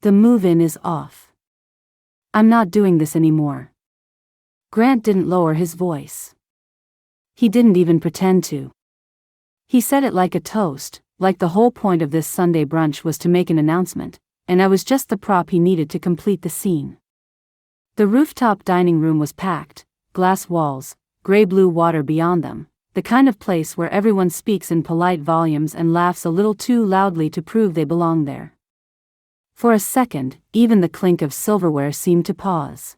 The move-in is off. I'm not doing this anymore. Grant didn't lower his voice. He didn't even pretend to. He said it like a toast, like the whole point of this Sunday brunch was to make an announcement, and I was just the prop he needed to complete the scene. The rooftop dining room was packed, glass walls, gray-blue water beyond them, the kind of place where everyone speaks in polite volumes and laughs a little too loudly to prove they belong there. For a second, even the clink of silverware seemed to pause.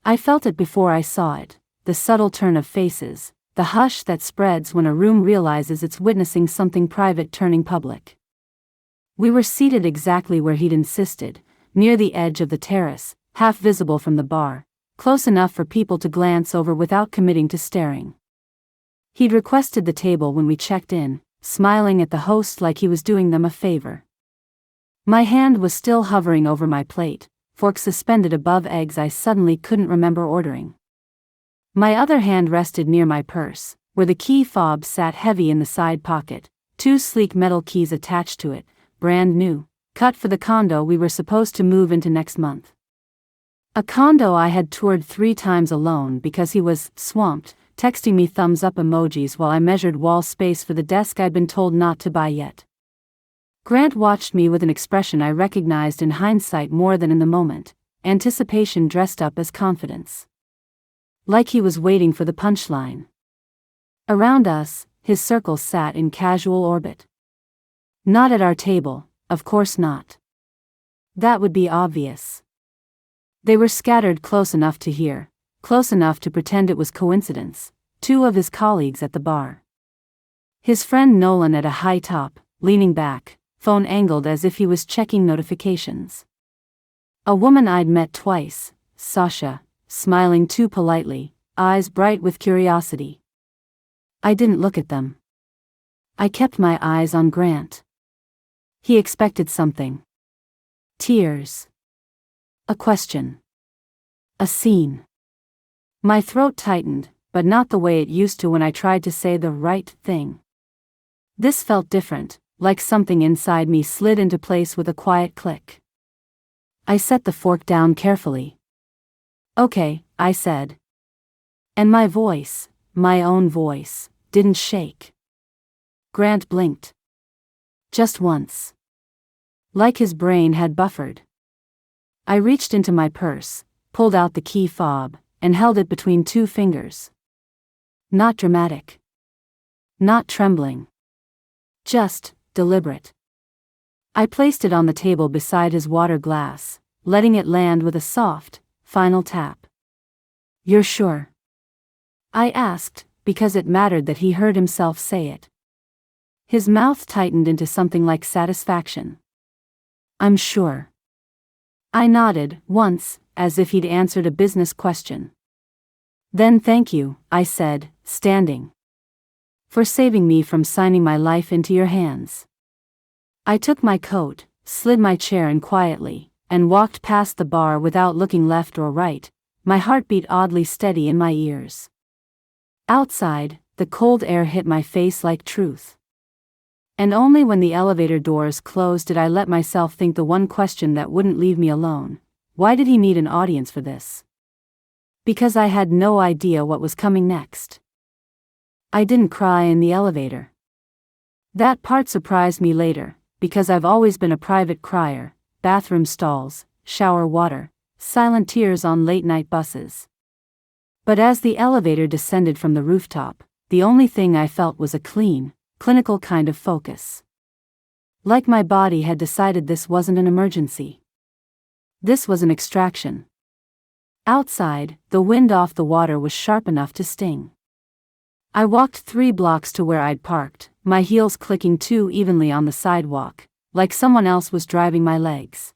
I felt it before I saw it, the subtle turn of faces, the hush that spreads when a room realizes it's witnessing something private turning public. We were seated exactly where he'd insisted, near the edge of the terrace, half visible from the bar, close enough for people to glance over without committing to staring. He'd requested the table when we checked in, smiling at the host like he was doing them a favor. My hand was still hovering over my plate, fork suspended above eggs I suddenly couldn't remember ordering. My other hand rested near my purse, where the key fob sat heavy in the side pocket, 2 sleek metal keys attached to it, brand new, cut for the condo we were supposed to move into next month. A condo I had toured 3 times alone because he was swamped, texting me thumbs up emojis while I measured wall space for the desk I'd been told not to buy yet. Grant watched me with an expression I recognized in hindsight more than in the moment, anticipation dressed up as confidence. Like he was waiting for the punchline. Around us, his circles sat in casual orbit. Not at our table, of course not. That would be obvious. They were scattered close enough to hear, close enough to pretend it was coincidence, 2 of his colleagues at the bar. His friend Nolan at a high top, leaning back, phone angled as if he was checking notifications. A woman I'd met twice, Sasha, smiling too politely, eyes bright with curiosity. I didn't look at them. I kept my eyes on Grant. He expected something. Tears. A question. A scene. My throat tightened, but not the way it used to when I tried to say the right thing. This felt different, like something inside me slid into place with a quiet click. I set the fork down carefully. Okay, I said. And my voice, my own voice, didn't shake. Grant blinked. Just once. Like his brain had buffered. I reached into my purse, pulled out the key fob, and held it between 2 fingers. Not dramatic. Not trembling. Just deliberate. I placed it on the table beside his water glass, letting it land with a soft, final tap. You're sure? I asked, because it mattered that he heard himself say it. His mouth tightened into something like satisfaction. I'm sure. I nodded, once, as if he'd answered a business question. Then thank you, I said, standing. For saving me from signing my life into your hands. I took my coat, slid my chair in quietly, and walked past the bar without looking left or right, my heartbeat oddly steady in my ears. Outside, the cold air hit my face like truth. And only when the elevator doors closed did I let myself think the one question that wouldn't leave me alone: why did he need an audience for this? Because I had no idea what was coming next. I didn't cry in the elevator. That part surprised me later, because I've always been a private crier: bathroom stalls, shower water, silent tears on late-night buses. But as the elevator descended from the rooftop, the only thing I felt was a clean, clinical kind of focus. Like my body had decided this wasn't an emergency. This was an extraction. Outside, the wind off the water was sharp enough to sting. I walked 3 blocks to where I'd parked, my heels clicking too evenly on the sidewalk, like someone else was driving my legs.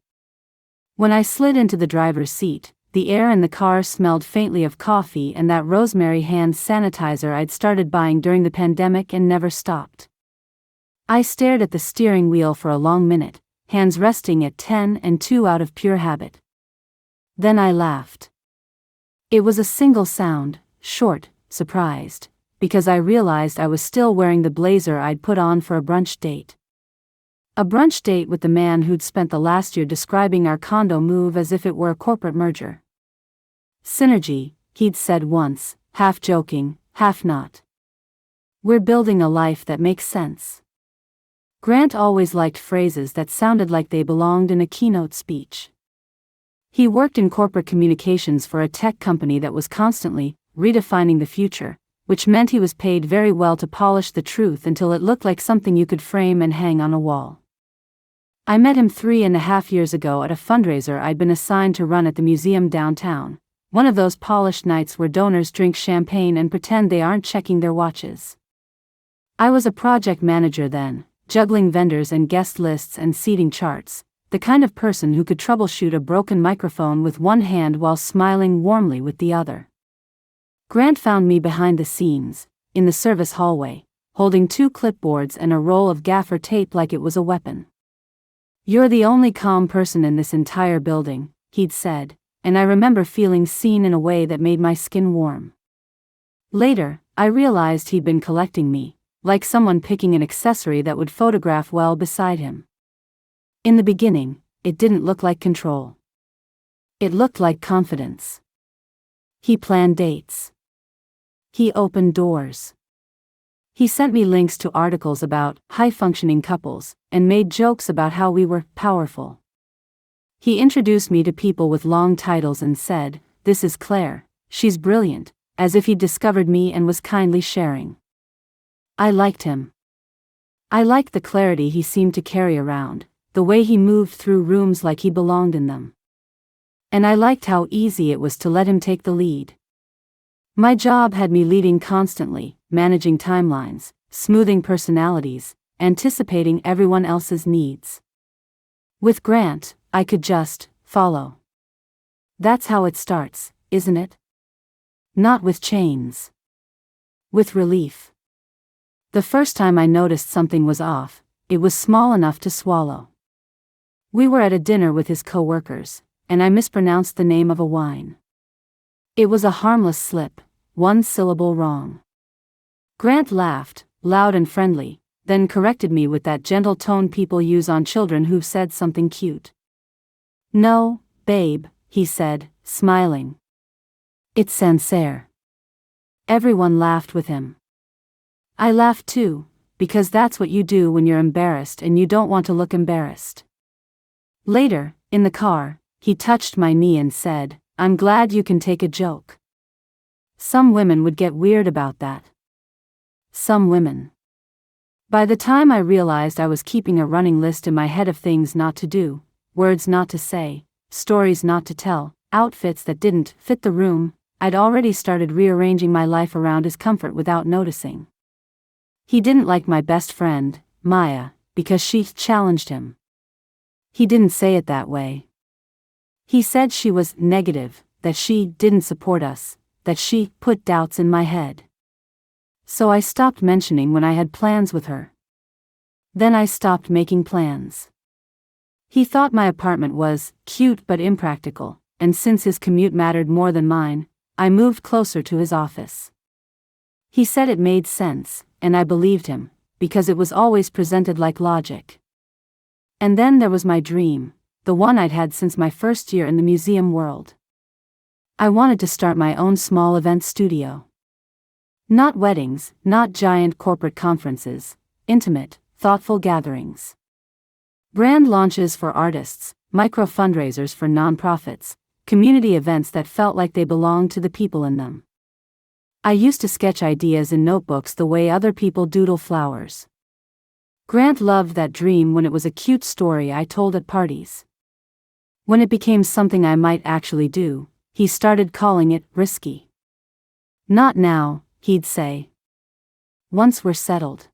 When I slid into the driver's seat, the air in the car smelled faintly of coffee and that rosemary hand sanitizer I'd started buying during the pandemic and never stopped. I stared at the steering wheel for a long minute, hands resting at 10 and 2 out of pure habit. Then I laughed. It was a single sound, short, surprised, because I realized I was still wearing the blazer I'd put on for a brunch date. A brunch date with the man who'd spent the last year describing our condo move as if it were a corporate merger. Synergy, he'd said once, half joking, half not. We're building a life that makes sense. Grant always liked phrases that sounded like they belonged in a keynote speech. He worked in corporate communications for a tech company that was constantly redefining the future, which meant he was paid very well to polish the truth until it looked like something you could frame and hang on a wall. I met him 3.5 years ago at a fundraiser I'd been assigned to run at the museum downtown, one of those polished nights where donors drink champagne and pretend they aren't checking their watches. I was a project manager then, juggling vendors and guest lists and seating charts, the kind of person who could troubleshoot a broken microphone with one hand while smiling warmly with the other. Grant found me behind the scenes, in the service hallway, holding 2 clipboards and a roll of gaffer tape like it was a weapon. "You're the only calm person in this entire building," he'd said, and I remember feeling seen in a way that made my skin warm. Later, I realized he'd been collecting me, like someone picking an accessory that would photograph well beside him. In the beginning, it didn't look like control. It looked like confidence. He planned dates. He opened doors. He sent me links to articles about high-functioning couples, and made jokes about how we were powerful. He introduced me to people with long titles and said, "This is Claire, she's brilliant," as if he'd discovered me and was kindly sharing. I liked him. I liked the clarity he seemed to carry around, the way he moved through rooms like he belonged in them. And I liked how easy it was to let him take the lead. My job had me leading constantly, managing timelines, smoothing personalities, anticipating everyone else's needs. With Grant, I could just follow. That's how it starts, isn't it? Not with chains. With relief. The first time I noticed something was off, it was small enough to swallow. We were at a dinner with his co-workers, and I mispronounced the name of a wine. It was a harmless slip, 1 syllable wrong. Grant laughed, loud and friendly, then corrected me with that gentle tone people use on children who've said something cute. "No, babe," he said, smiling. "It's sincere." Everyone laughed with him. I laughed too, because that's what you do when you're embarrassed and you don't want to look embarrassed. Later, in the car, he touched my knee and said, "I'm glad you can take a joke." Some women would get weird about that. Some women. By the time I realized I was keeping a running list in my head of things not to do, words not to say, stories not to tell, outfits that didn't fit the room, I'd already started rearranging my life around his comfort without noticing. He didn't like my best friend, Maya, because she challenged him. He didn't say it that way. He said she was negative, that she didn't support us, that she put doubts in my head. So I stopped mentioning when I had plans with her. Then I stopped making plans. He thought my apartment was cute but impractical, and since his commute mattered more than mine, I moved closer to his office. He said it made sense, and I believed him, because it was always presented like logic. And then there was my dream, the one I'd had since my first year in the museum world. I wanted to start my own small event studio. Not weddings, not giant corporate conferences, intimate, thoughtful gatherings. Brand launches for artists, micro fundraisers for nonprofits, community events that felt like they belonged to the people in them. I used to sketch ideas in notebooks the way other people doodle flowers. Grant loved that dream when it was a cute story I told at parties. When it became something I might actually do, he started calling it risky. "Not now," he'd say. "Once we're settled.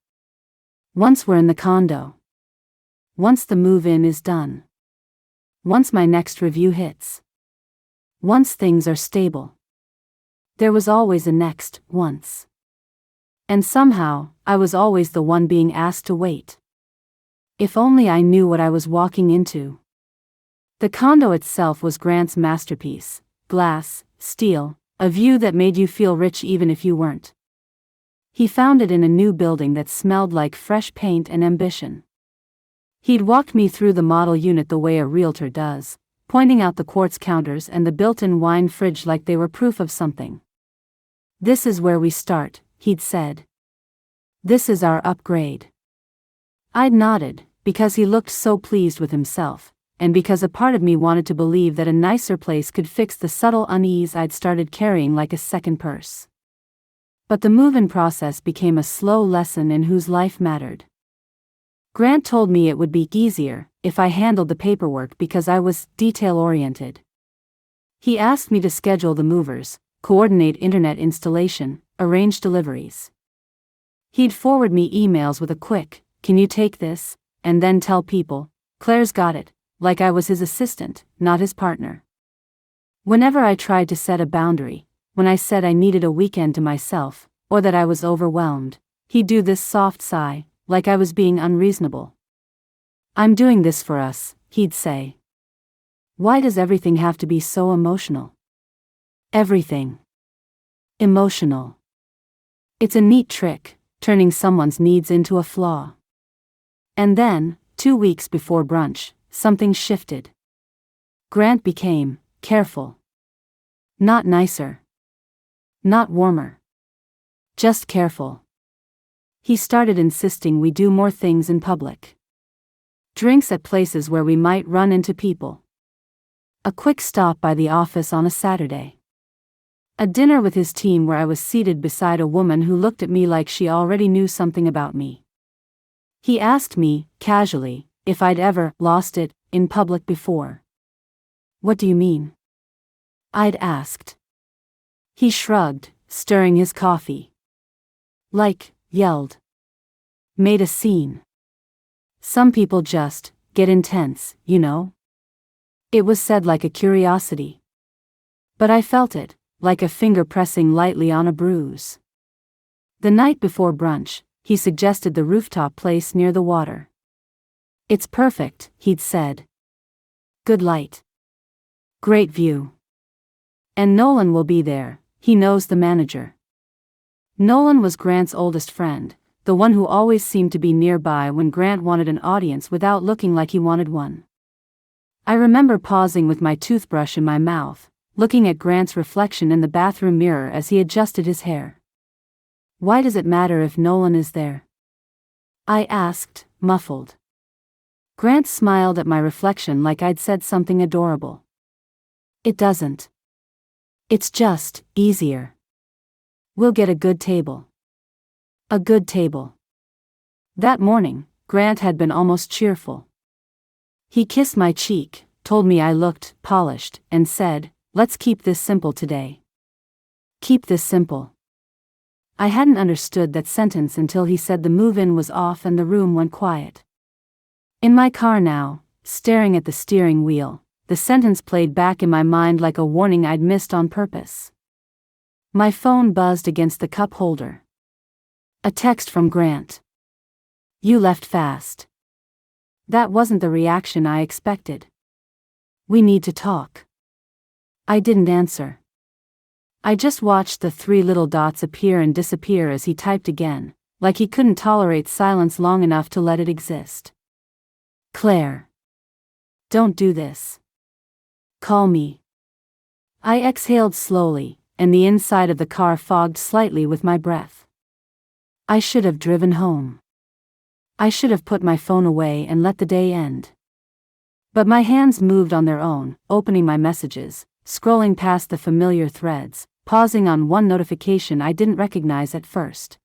Once we're in the condo. Once the move-in is done. Once my next review hits. Once things are stable." There was always a next once. And somehow, I was always the one being asked to wait. If only I knew what I was walking into. The condo itself was Grant's masterpiece: glass, steel, a view that made you feel rich even if you weren't. He found it in a new building that smelled like fresh paint and ambition. He'd walked me through the model unit the way a realtor does, pointing out the quartz counters and the built-in wine fridge like they were proof of something. "This is where we start," he'd said. "This is our upgrade." I'd nodded, because he looked so pleased with himself, and because a part of me wanted to believe that a nicer place could fix the subtle unease I'd started carrying like a second purse. But the move-in process became a slow lesson in whose life mattered. Grant told me it would be easier if I handled the paperwork because I was detail-oriented. He asked me to schedule the movers, coordinate internet installation, arrange deliveries. He'd forward me emails with a quick, "Can you take this?" and then tell people, "Claire's got it," like I was his assistant, not his partner. Whenever I tried to set a boundary, when I said I needed a weekend to myself, or that I was overwhelmed, he'd do this soft sigh, like I was being unreasonable. "I'm doing this for us," he'd say. "Why does everything have to be so emotional?" Everything. Emotional. It's a neat trick, turning someone's needs into a flaw. And then, 2 weeks before brunch, something shifted. Grant became careful. Not nicer. Not warmer. Just careful. He started insisting we do more things in public. Drinks at places where we might run into people. A quick stop by the office on a Saturday. A dinner with his team where I was seated beside a woman who looked at me like she already knew something about me. He asked me, casually, if I'd ever lost it in public before. "What do you mean?" I'd asked. He shrugged, stirring his coffee. Like, yelled. Made a scene. "Some people just get intense, you know?" It was said like a curiosity. But I felt it, like a finger pressing lightly on a bruise. The night before brunch, he suggested the rooftop place near the water. "It's perfect," he'd said. "Good light. Great view. And Nolan will be there, he knows the manager." Nolan was Grant's oldest friend, the one who always seemed to be nearby when Grant wanted an audience without looking like he wanted one. I remember pausing with my toothbrush in my mouth, looking at Grant's reflection in the bathroom mirror as he adjusted his hair. "Why does it matter if Nolan is there?" I asked, muffled. Grant smiled at my reflection like I'd said something adorable. "It doesn't. It's just easier. We'll get a good table." A good table. That morning, Grant had been almost cheerful. He kissed my cheek, told me I looked polished, and said, "Let's keep this simple today." Keep this simple. I hadn't understood that sentence until he said the move-in was off and the room went quiet. In my car now, staring at the steering wheel, the sentence played back in my mind like a warning I'd missed on purpose. My phone buzzed against the cup holder. A text from Grant. "You left fast." That wasn't the reaction I expected. "We need to talk." I didn't answer. I just watched the 3 little dots appear and disappear as he typed again, like he couldn't tolerate silence long enough to let it exist. "Claire. Don't do this. Call me." I exhaled slowly, and the inside of the car fogged slightly with my breath. I should have driven home. I should have put my phone away and let the day end. But my hands moved on their own, opening my messages, scrolling past the familiar threads, pausing on one notification I didn't recognize at first.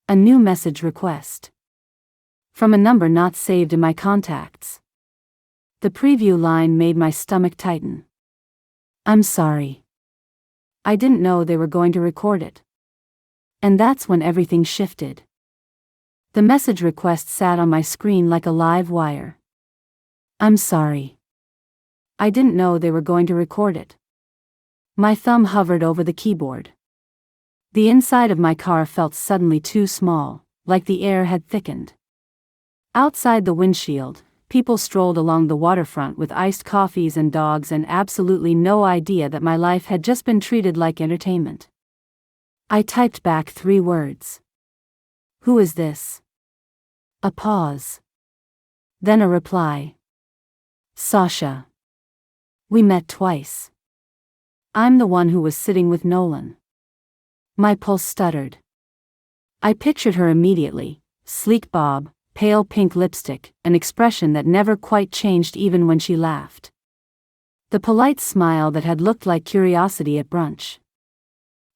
A new message request. From a number not saved in my contacts. The preview line made my stomach tighten. "I'm sorry. I didn't know they were going to record it." And that's when everything shifted. The message request sat on my screen like a live wire. "I'm sorry. I didn't know they were going to record it." My thumb hovered over the keyboard. The inside of my car felt suddenly too small, like the air had thickened. Outside the windshield, people strolled along the waterfront with iced coffees and dogs and absolutely no idea that my life had just been treated like entertainment. I typed back 3 words. "Who is this?" A pause. Then a reply. Sasha. We met twice. I'm the one who was sitting with Nolan. My pulse stuttered. I pictured her immediately, sleek bob, pale pink lipstick, an expression that never quite changed even when she laughed. The polite smile that had looked like curiosity at brunch.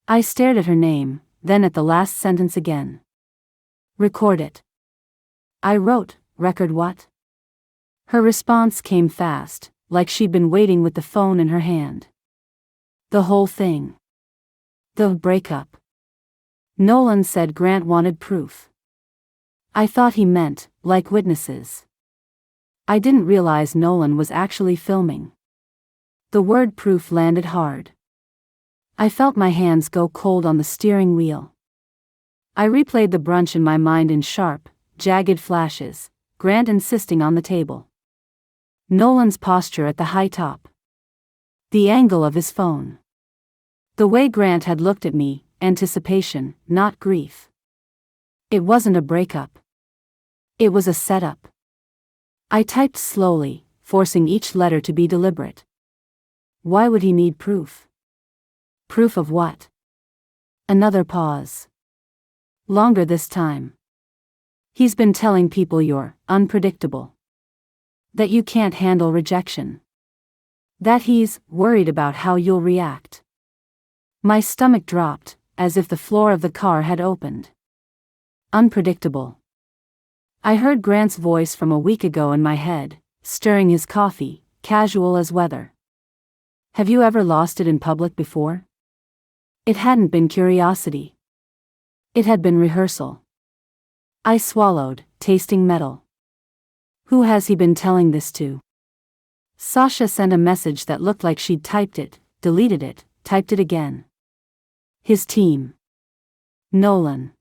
I stared at her name, then at the last sentence again. Record it. I wrote, record what? Her response came fast, like she'd been waiting with the phone in her hand. The whole thing. The breakup. Nolan said Grant wanted proof. I thought he meant, like witnesses. I didn't realize Nolan was actually filming. The word proof landed hard. I felt my hands go cold on the steering wheel. I replayed the brunch in my mind in sharp, jagged flashes, Grant insisting on the table. Nolan's posture at the high top. The angle of his phone. The way Grant had looked at me, anticipation, not grief. It wasn't a breakup. It was a setup. I typed slowly, forcing each letter to be deliberate. Why would he need proof? Proof of what? Another pause. Longer this time. He's been telling people you're unpredictable. That you can't handle rejection. That he's worried about how you'll react. My stomach dropped, as if the floor of the car had opened. Unpredictable. I heard Grant's voice from a week ago in my head, stirring his coffee, casual as weather. Have you ever lost it in public before? It hadn't been curiosity. It had been rehearsal. I swallowed, tasting metal. Who has he been telling this to? Sasha sent a message that looked like she'd typed it, deleted it, typed it again. His team. Nolan.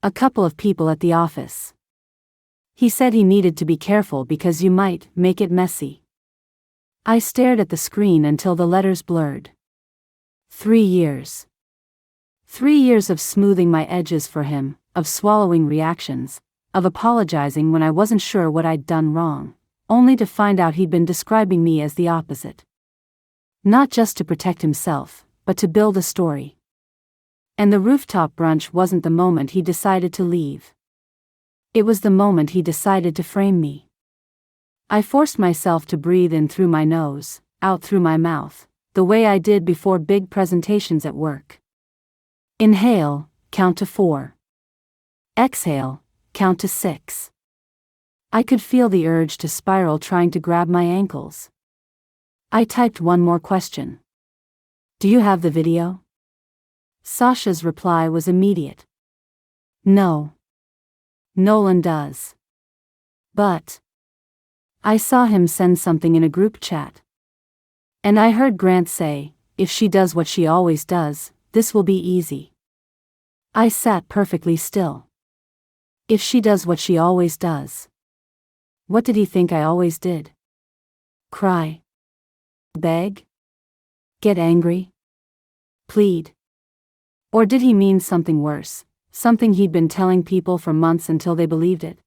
A couple of people at the office. He said he needed to be careful because you might make it messy. I stared at the screen until the letters blurred. 3 years. 3 years of smoothing my edges for him, of swallowing reactions, of apologizing when I wasn't sure what I'd done wrong, only to find out he'd been describing me as the opposite. Not just to protect himself, but to build a story. And the rooftop brunch wasn't the moment he decided to leave. It was the moment he decided to frame me. I forced myself to breathe in through my nose, out through my mouth, the way I did before big presentations at work. Inhale, count to 4. Exhale, count to 6. I could feel the urge to spiral trying to grab my ankles. I typed one more question. Do you have the video? Sasha's reply was immediate. No. Nolan does. But I saw him send something in a group chat. And I heard Grant say, if she does what she always does, this will be easy. I sat perfectly still. If she does what she always does. What did he think I always did? Cry? Beg? Get angry? Plead? Or did he mean something worse, something he'd been telling people for months until they believed it?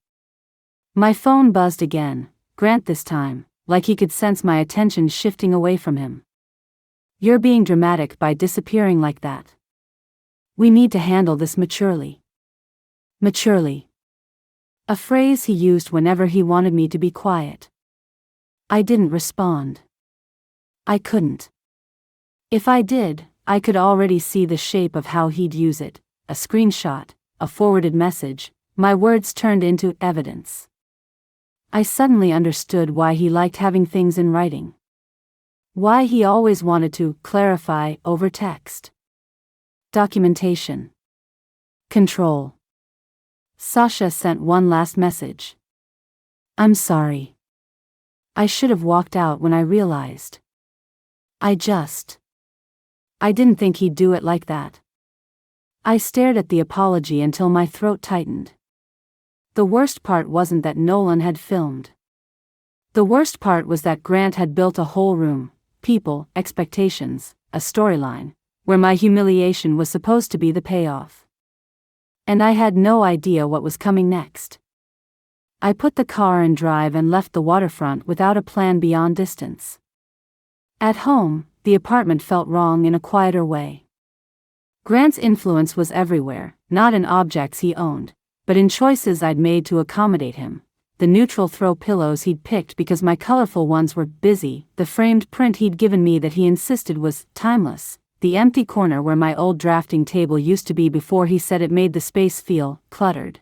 My phone buzzed again, Grant this time, like he could sense my attention shifting away from him. You're being dramatic by disappearing like that. We need to handle this maturely. Maturely. A phrase he used whenever he wanted me to be quiet. I didn't respond. I couldn't. If I did, I could already see the shape of how he'd use it, a screenshot, a forwarded message, my words turned into evidence. I suddenly understood why he liked having things in writing. Why he always wanted to clarify over text. Documentation. Control. Sasha sent one last message. I'm sorry. I should have walked out when I realized. I didn't think he'd do it like that. I stared at the apology until my throat tightened. The worst part wasn't that Nolan had filmed. The worst part was that Grant had built a whole room, people, expectations, a storyline, where my humiliation was supposed to be the payoff. And I had no idea what was coming next. I put the car in drive and left the waterfront without a plan beyond distance. At home, the apartment felt wrong in a quieter way. Grant's influence was everywhere, not in objects he owned, but in choices I'd made to accommodate him. The neutral throw pillows he'd picked because my colorful ones were busy, the framed print he'd given me that he insisted was timeless, the empty corner where my old drafting table used to be before he said it made the space feel cluttered.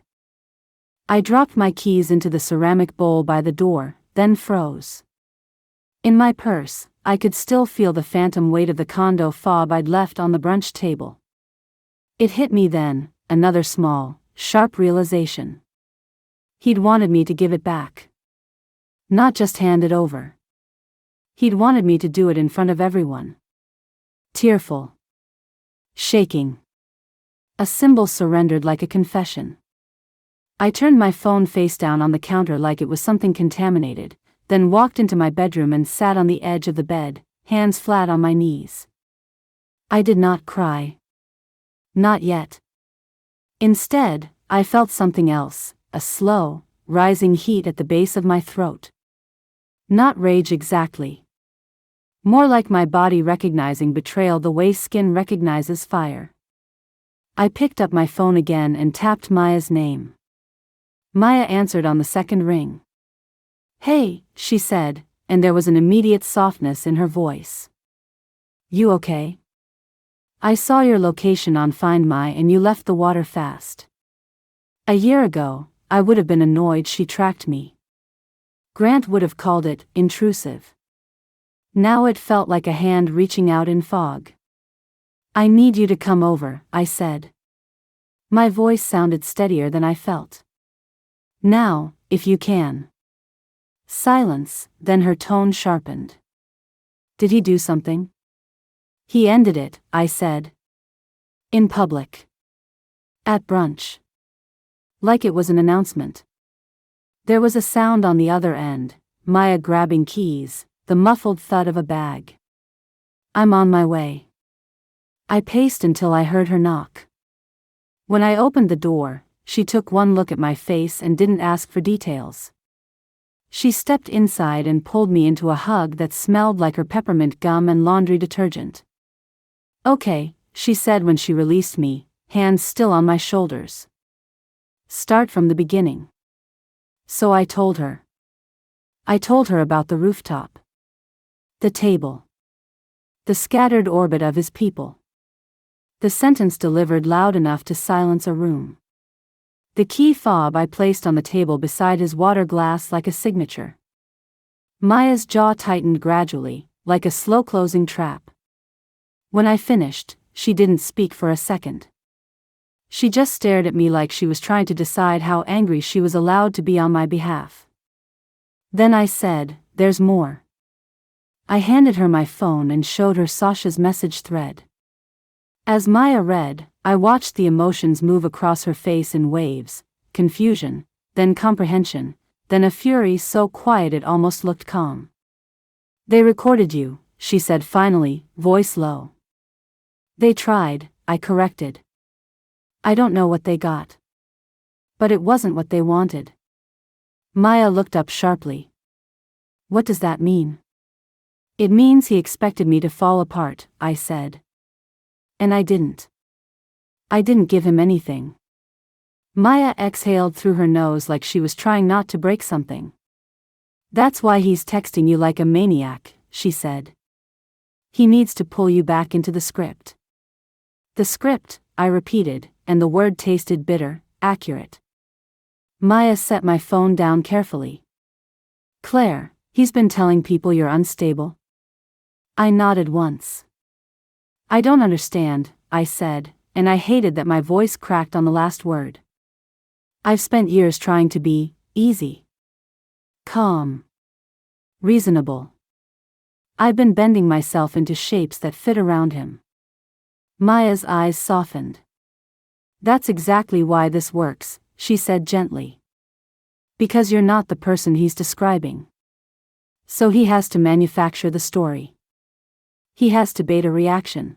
I dropped my keys into the ceramic bowl by the door, then froze. In my purse, I could still feel the phantom weight of the condo fob I'd left on the brunch table. It hit me then, another small, sharp realization. He'd wanted me to give it back. Not just hand it over. He'd wanted me to do it in front of everyone. Tearful. Shaking. A symbol surrendered like a confession. I turned my phone face down on the counter like it was something contaminated, then walked into my bedroom and sat on the edge of the bed, hands flat on my knees. I did not cry. Not yet. Instead, I felt something else, a slow, rising heat at the base of my throat. Not rage exactly. More like my body recognizing betrayal the way skin recognizes fire. I picked up my phone again and tapped Maya's name. Maya answered on the second ring. "Hey," she said, and there was an immediate softness in her voice. "You okay? I saw your location on Find My and you left the water fast. A year ago, I would have been annoyed she tracked me. Grant would have called it intrusive. Now it felt like a hand reaching out in fog. I need you to come over," I said. My voice sounded steadier than I felt. "Now, if you can." Silence, then her tone sharpened. "Did he do something?" "He ended it," I said. "In public. At brunch." Like it was an announcement. There was a sound on the other end, Maya grabbing keys, the muffled thud of a bag. "I'm on my way." I paced until I heard her knock. When I opened the door, she took one look at my face and didn't ask for details. She stepped inside and pulled me into a hug that smelled like her peppermint gum and laundry detergent. "Okay," she said when she released me, hands still on my shoulders. "Start from the beginning." So I told her. I told her about the rooftop. The table. The scattered orbit of his people. The sentence delivered loud enough to silence a room. The key fob I placed on the table beside his water glass like a signature. Maya's jaw tightened gradually, like a slow-closing trap. When I finished, she didn't speak for a second. She just stared at me like she was trying to decide how angry she was allowed to be on my behalf. Then I said, "There's more." I handed her my phone and showed her Sasha's message thread. As Maya read, I watched the emotions move across her face in waves, confusion, then comprehension, then a fury so quiet it almost looked calm. "They recorded you," she said finally, voice low. "They tried," I corrected. "I don't know what they got. But it wasn't what they wanted." Maya looked up sharply. "What does that mean?" "It means he expected me to fall apart," I said. "And I didn't. I didn't give him anything." Maya exhaled through her nose like she was trying not to break something. "That's why he's texting you like a maniac," she said. "He needs to pull you back into the script." "The script," I repeated, and the word tasted bitter, accurate. Maya set my phone down carefully. "Claire, he's been telling people you're unstable?" I nodded once. "I don't understand," I said, and I hated that my voice cracked on the last word. "I've spent years trying to be easy, calm, reasonable. I've been bending myself into shapes that fit around him." Maya's eyes softened. "That's exactly why this works," she said gently. "Because you're not the person he's describing. So he has to manufacture the story. He has to bait a reaction."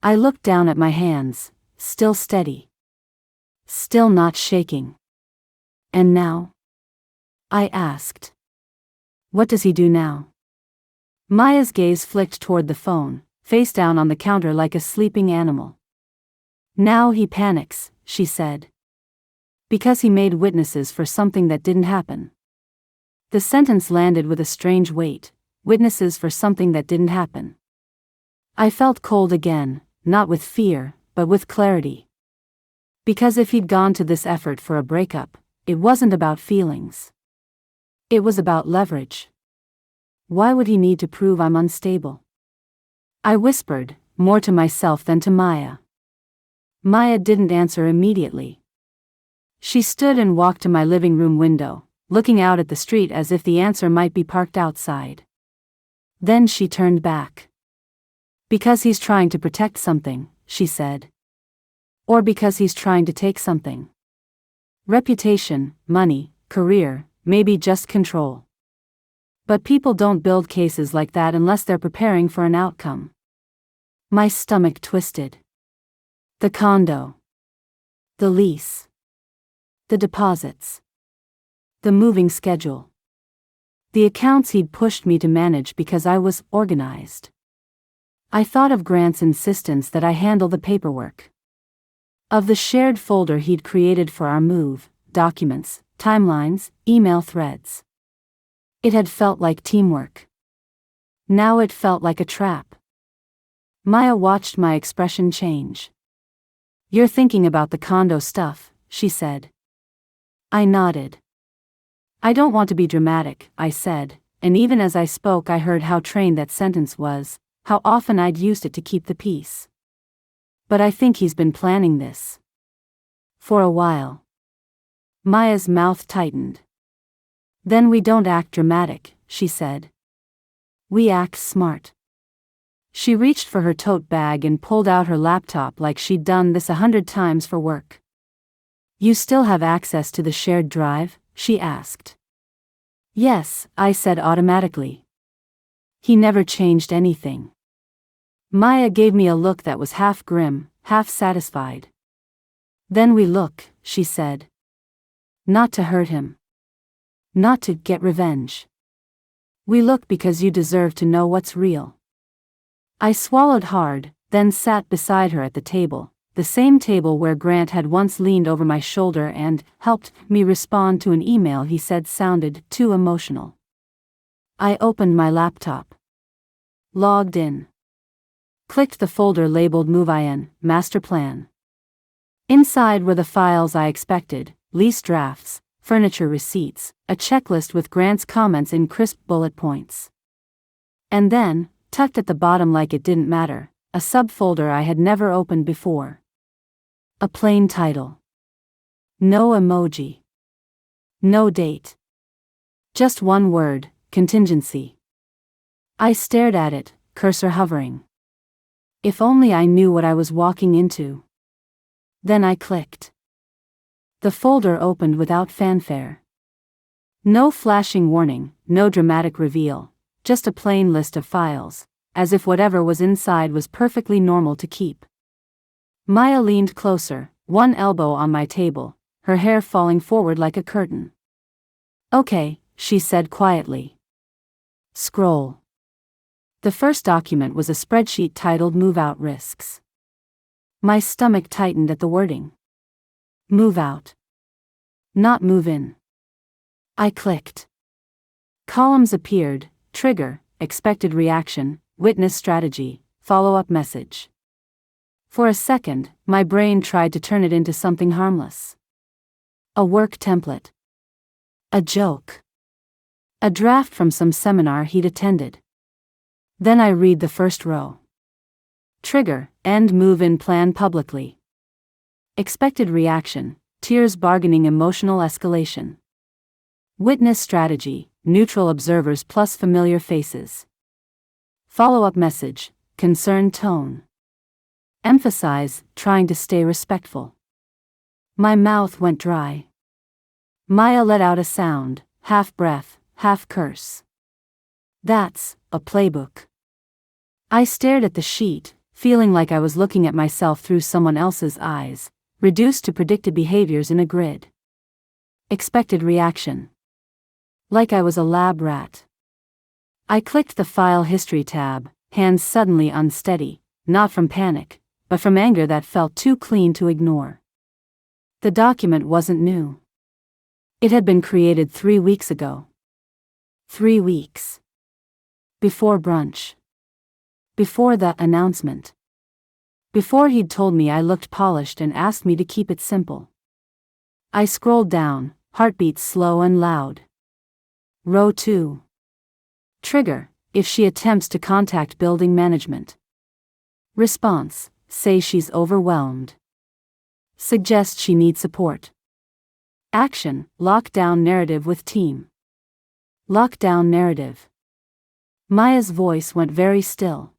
I looked down at my hands, still steady. Still not shaking. "And now?" I asked. What does he do now? Maya's gaze flicked toward the phone, face down on the counter like a sleeping animal. Now he panics, she said. Because he made witnesses for something that didn't happen. The sentence landed with a strange weight, witnesses for something that didn't happen. I felt cold again, not with fear, but with clarity. Because if he'd gone to this effort for a breakup, it wasn't about feelings. It was about leverage. Why would he need to prove I'm unstable? I whispered, more to myself than to Maya. Maya didn't answer immediately. She stood and walked to my living room window, looking out at the street as if the answer might be parked outside. Then she turned back. Because he's trying to protect something, she said. Or because he's trying to take something. Reputation, money, career, maybe just control. But people don't build cases like that unless they're preparing for an outcome. My stomach twisted. The condo. The lease. The deposits. The moving schedule. The accounts he'd pushed me to manage because I was organized. I thought of Grant's insistence that I handle the paperwork. Of the shared folder he'd created for our move, documents, timelines, email threads. It had felt like teamwork. Now it felt like a trap. Maya watched my expression change. You're thinking about the condo stuff, she said. I nodded. I don't want to be dramatic, I said, and even as I spoke I heard how trained that sentence was, how often I'd used it to keep the peace. But I think he's been planning this. For a while. Maya's mouth tightened. Then we don't act dramatic, she said. We act smart. She reached for her tote bag and pulled out her laptop like she'd done this 100 times for work. You still have access to the shared drive? She asked. Yes, I said automatically. He never changed anything. Maya gave me a look that was half grim, half satisfied. Then we look, she said. Not to hurt him. Not to get revenge. We look because you deserve to know what's real. I swallowed hard, then sat beside her at the table, the same table where Grant had once leaned over my shoulder and helped me respond to an email he said sounded too emotional. I opened my laptop. Logged in. Clicked the folder labeled Move-In, Master Plan. Inside were the files I expected, lease drafts, furniture receipts, a checklist with Grant's comments in crisp bullet points. And then, tucked at the bottom like it didn't matter, a subfolder I had never opened before. A plain title. No emoji. No date. Just one word, Contingency. I stared at it, cursor hovering. If only I knew what I was walking into. Then I clicked. The folder opened without fanfare. No flashing warning, no dramatic reveal, just a plain list of files, as if whatever was inside was perfectly normal to keep. Maya leaned closer, one elbow on my table, her hair falling forward like a curtain. Okay, she said quietly. Scroll. The first document was a spreadsheet titled Move Out Risks. My stomach tightened at the wording. Move out. Not move in. I clicked. Columns appeared: trigger, expected reaction, witness strategy, follow-up message. For a second, my brain tried to turn it into something harmless. A work template. A joke. A draft from some seminar he'd attended. Then I read the first row. Trigger, end move-in plan publicly. Expected reaction, tears bargaining emotional escalation. Witness strategy, neutral observers plus familiar faces. Follow-up message, concerned tone. Emphasize, trying to stay respectful. My mouth went dry. Maya let out a sound, half breath, half curse. That's a playbook. I stared at the sheet, feeling like I was looking at myself through someone else's eyes, reduced to predicted behaviors in a grid. Expected reaction. Like I was a lab rat. I clicked the file history tab, hands suddenly unsteady, not from panic, but from anger that felt too clean to ignore. The document wasn't new. It had been created 3 weeks ago. 3 weeks. Before brunch. Before that announcement. Before he'd told me I looked polished and asked me to keep it simple. I scrolled down, heartbeats slow and loud. Row 2. Trigger: if she attempts to contact building management. Response: say she's overwhelmed. Suggest she needs support. Action: lockdown narrative with team. Lockdown narrative. Maya's voice went very still.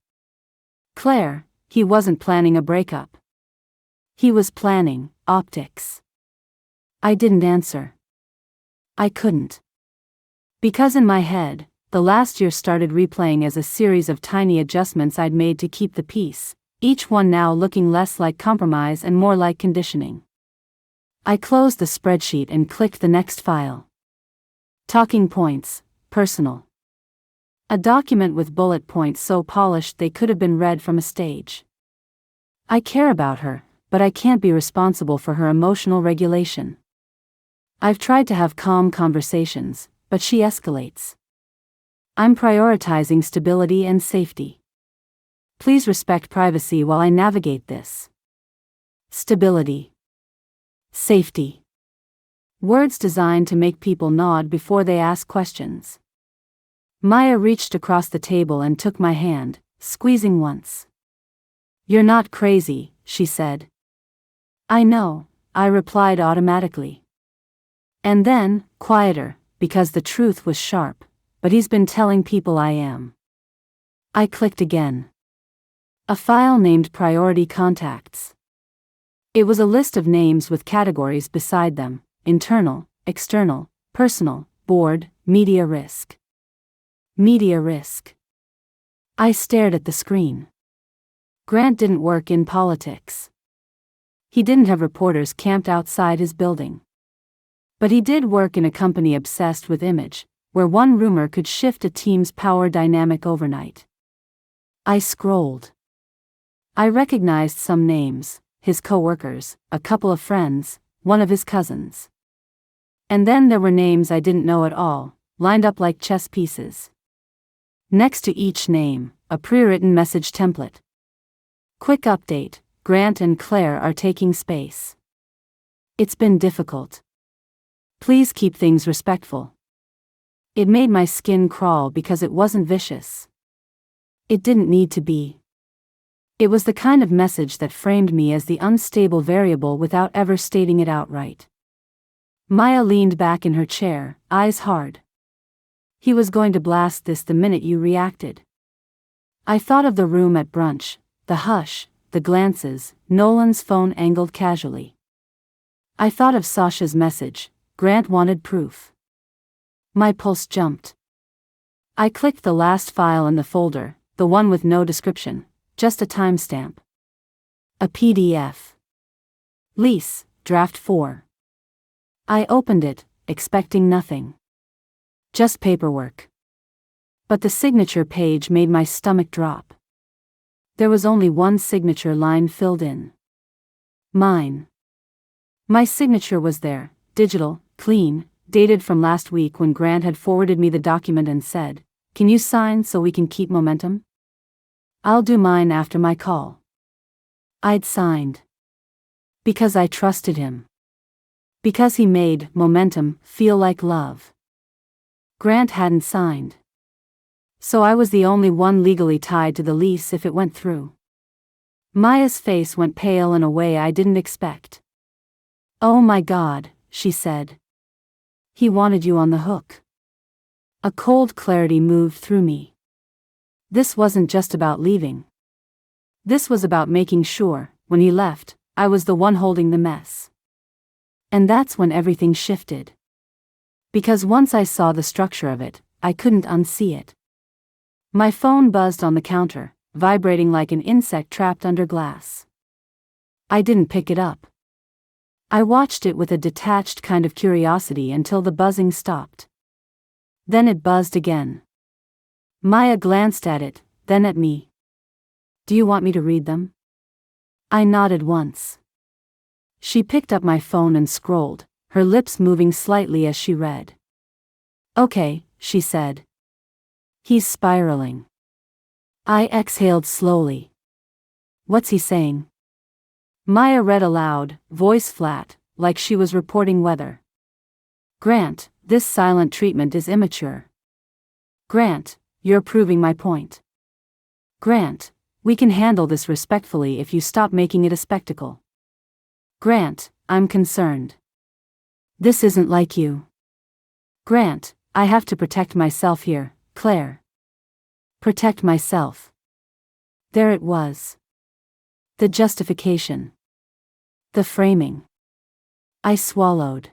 Claire, he wasn't planning a breakup. He was planning optics. I didn't answer. I couldn't. Because in my head, the last year started replaying as a series of tiny adjustments I'd made to keep the peace, each one now looking less like compromise and more like conditioning. I closed the spreadsheet and clicked the next file. Talking points, personal. A document with bullet points so polished they could have been read from a stage. I care about her, but I can't be responsible for her emotional regulation. I've tried to have calm conversations, but she escalates. I'm prioritizing stability and safety. Please respect privacy while I navigate this. Stability. Safety. Words designed to make people nod before they ask questions. Maya reached across the table and took my hand, squeezing once. You're not crazy, she said. I know, I replied automatically. And then, quieter, because the truth was sharp, but he's been telling people I am. I clicked again. A file named Priority Contacts. It was a list of names with categories beside them: internal, external, personal, board, media risk. Media risk. I stared at the screen. Grant didn't work in politics. He didn't have reporters camped outside his building. But he did work in a company obsessed with image, where one rumor could shift a team's power dynamic overnight. I scrolled. I recognized some names: his coworkers, a couple of friends, one of his cousins. And then there were names I didn't know at all, lined up like chess pieces. Next to each name, a pre-written message template. Quick update: Grant and Claire are taking space. It's been difficult. Please keep things respectful. It made my skin crawl because it wasn't vicious. It didn't need to be. It was the kind of message that framed me as the unstable variable without ever stating it outright. Maya leaned back in her chair, eyes hard. He was going to blast this the minute you reacted. I thought of the room at brunch, the hush, the glances, Nolan's phone angled casually. I thought of Sasha's message: Grant wanted proof. My pulse jumped. I clicked the last file in the folder, the one with no description, just a timestamp. A PDF. Lease, Draft 4. I opened it, expecting nothing. Just paperwork. But the signature page made my stomach drop. There was only one signature line filled in. Mine. My signature was there, digital, clean, dated from last week when Grant had forwarded me the document and said, "Can you sign so we can keep momentum?" "I'll do mine after my call." I'd signed. Because I trusted him. Because he made momentum feel like love. Grant hadn't signed. So I was the only one legally tied to the lease if it went through. Maya's face went pale in a way I didn't expect. "Oh my God," she said. "He wanted you on the hook." A cold clarity moved through me. This wasn't just about leaving. This was about making sure, when he left, I was the one holding the mess. And that's when everything shifted. Because once I saw the structure of it, I couldn't unsee it. My phone buzzed on the counter, vibrating like an insect trapped under glass. I didn't pick it up. I watched it with a detached kind of curiosity until the buzzing stopped. Then it buzzed again. Maya glanced at it, then at me. Do you want me to read them? I nodded once. She picked up my phone and scrolled, her lips moving slightly as she read. Okay, she said. He's spiraling. I exhaled slowly. What's he saying? Maya read aloud, voice flat, like she was reporting weather. Grant, this silent treatment is immature. Grant, you're proving my point. Grant, we can handle this respectfully if you stop making it a spectacle. Grant, I'm concerned. This isn't like you. Grant, I have to protect myself here, Claire. Protect myself. There it was. The justification. The framing. I swallowed.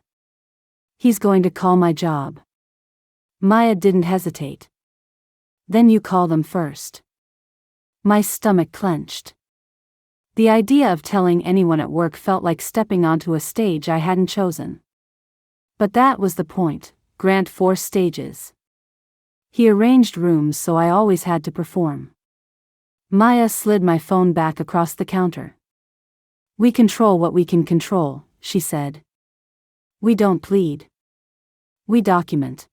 He's going to call my job. Maya didn't hesitate. Then you call them first. My stomach clenched. The idea of telling anyone at work felt like stepping onto a stage I hadn't chosen. But that was the point, Grant forced stages. He arranged rooms so I always had to perform. Maya slid my phone back across the counter. We control what we can control, she said. We don't plead. We document.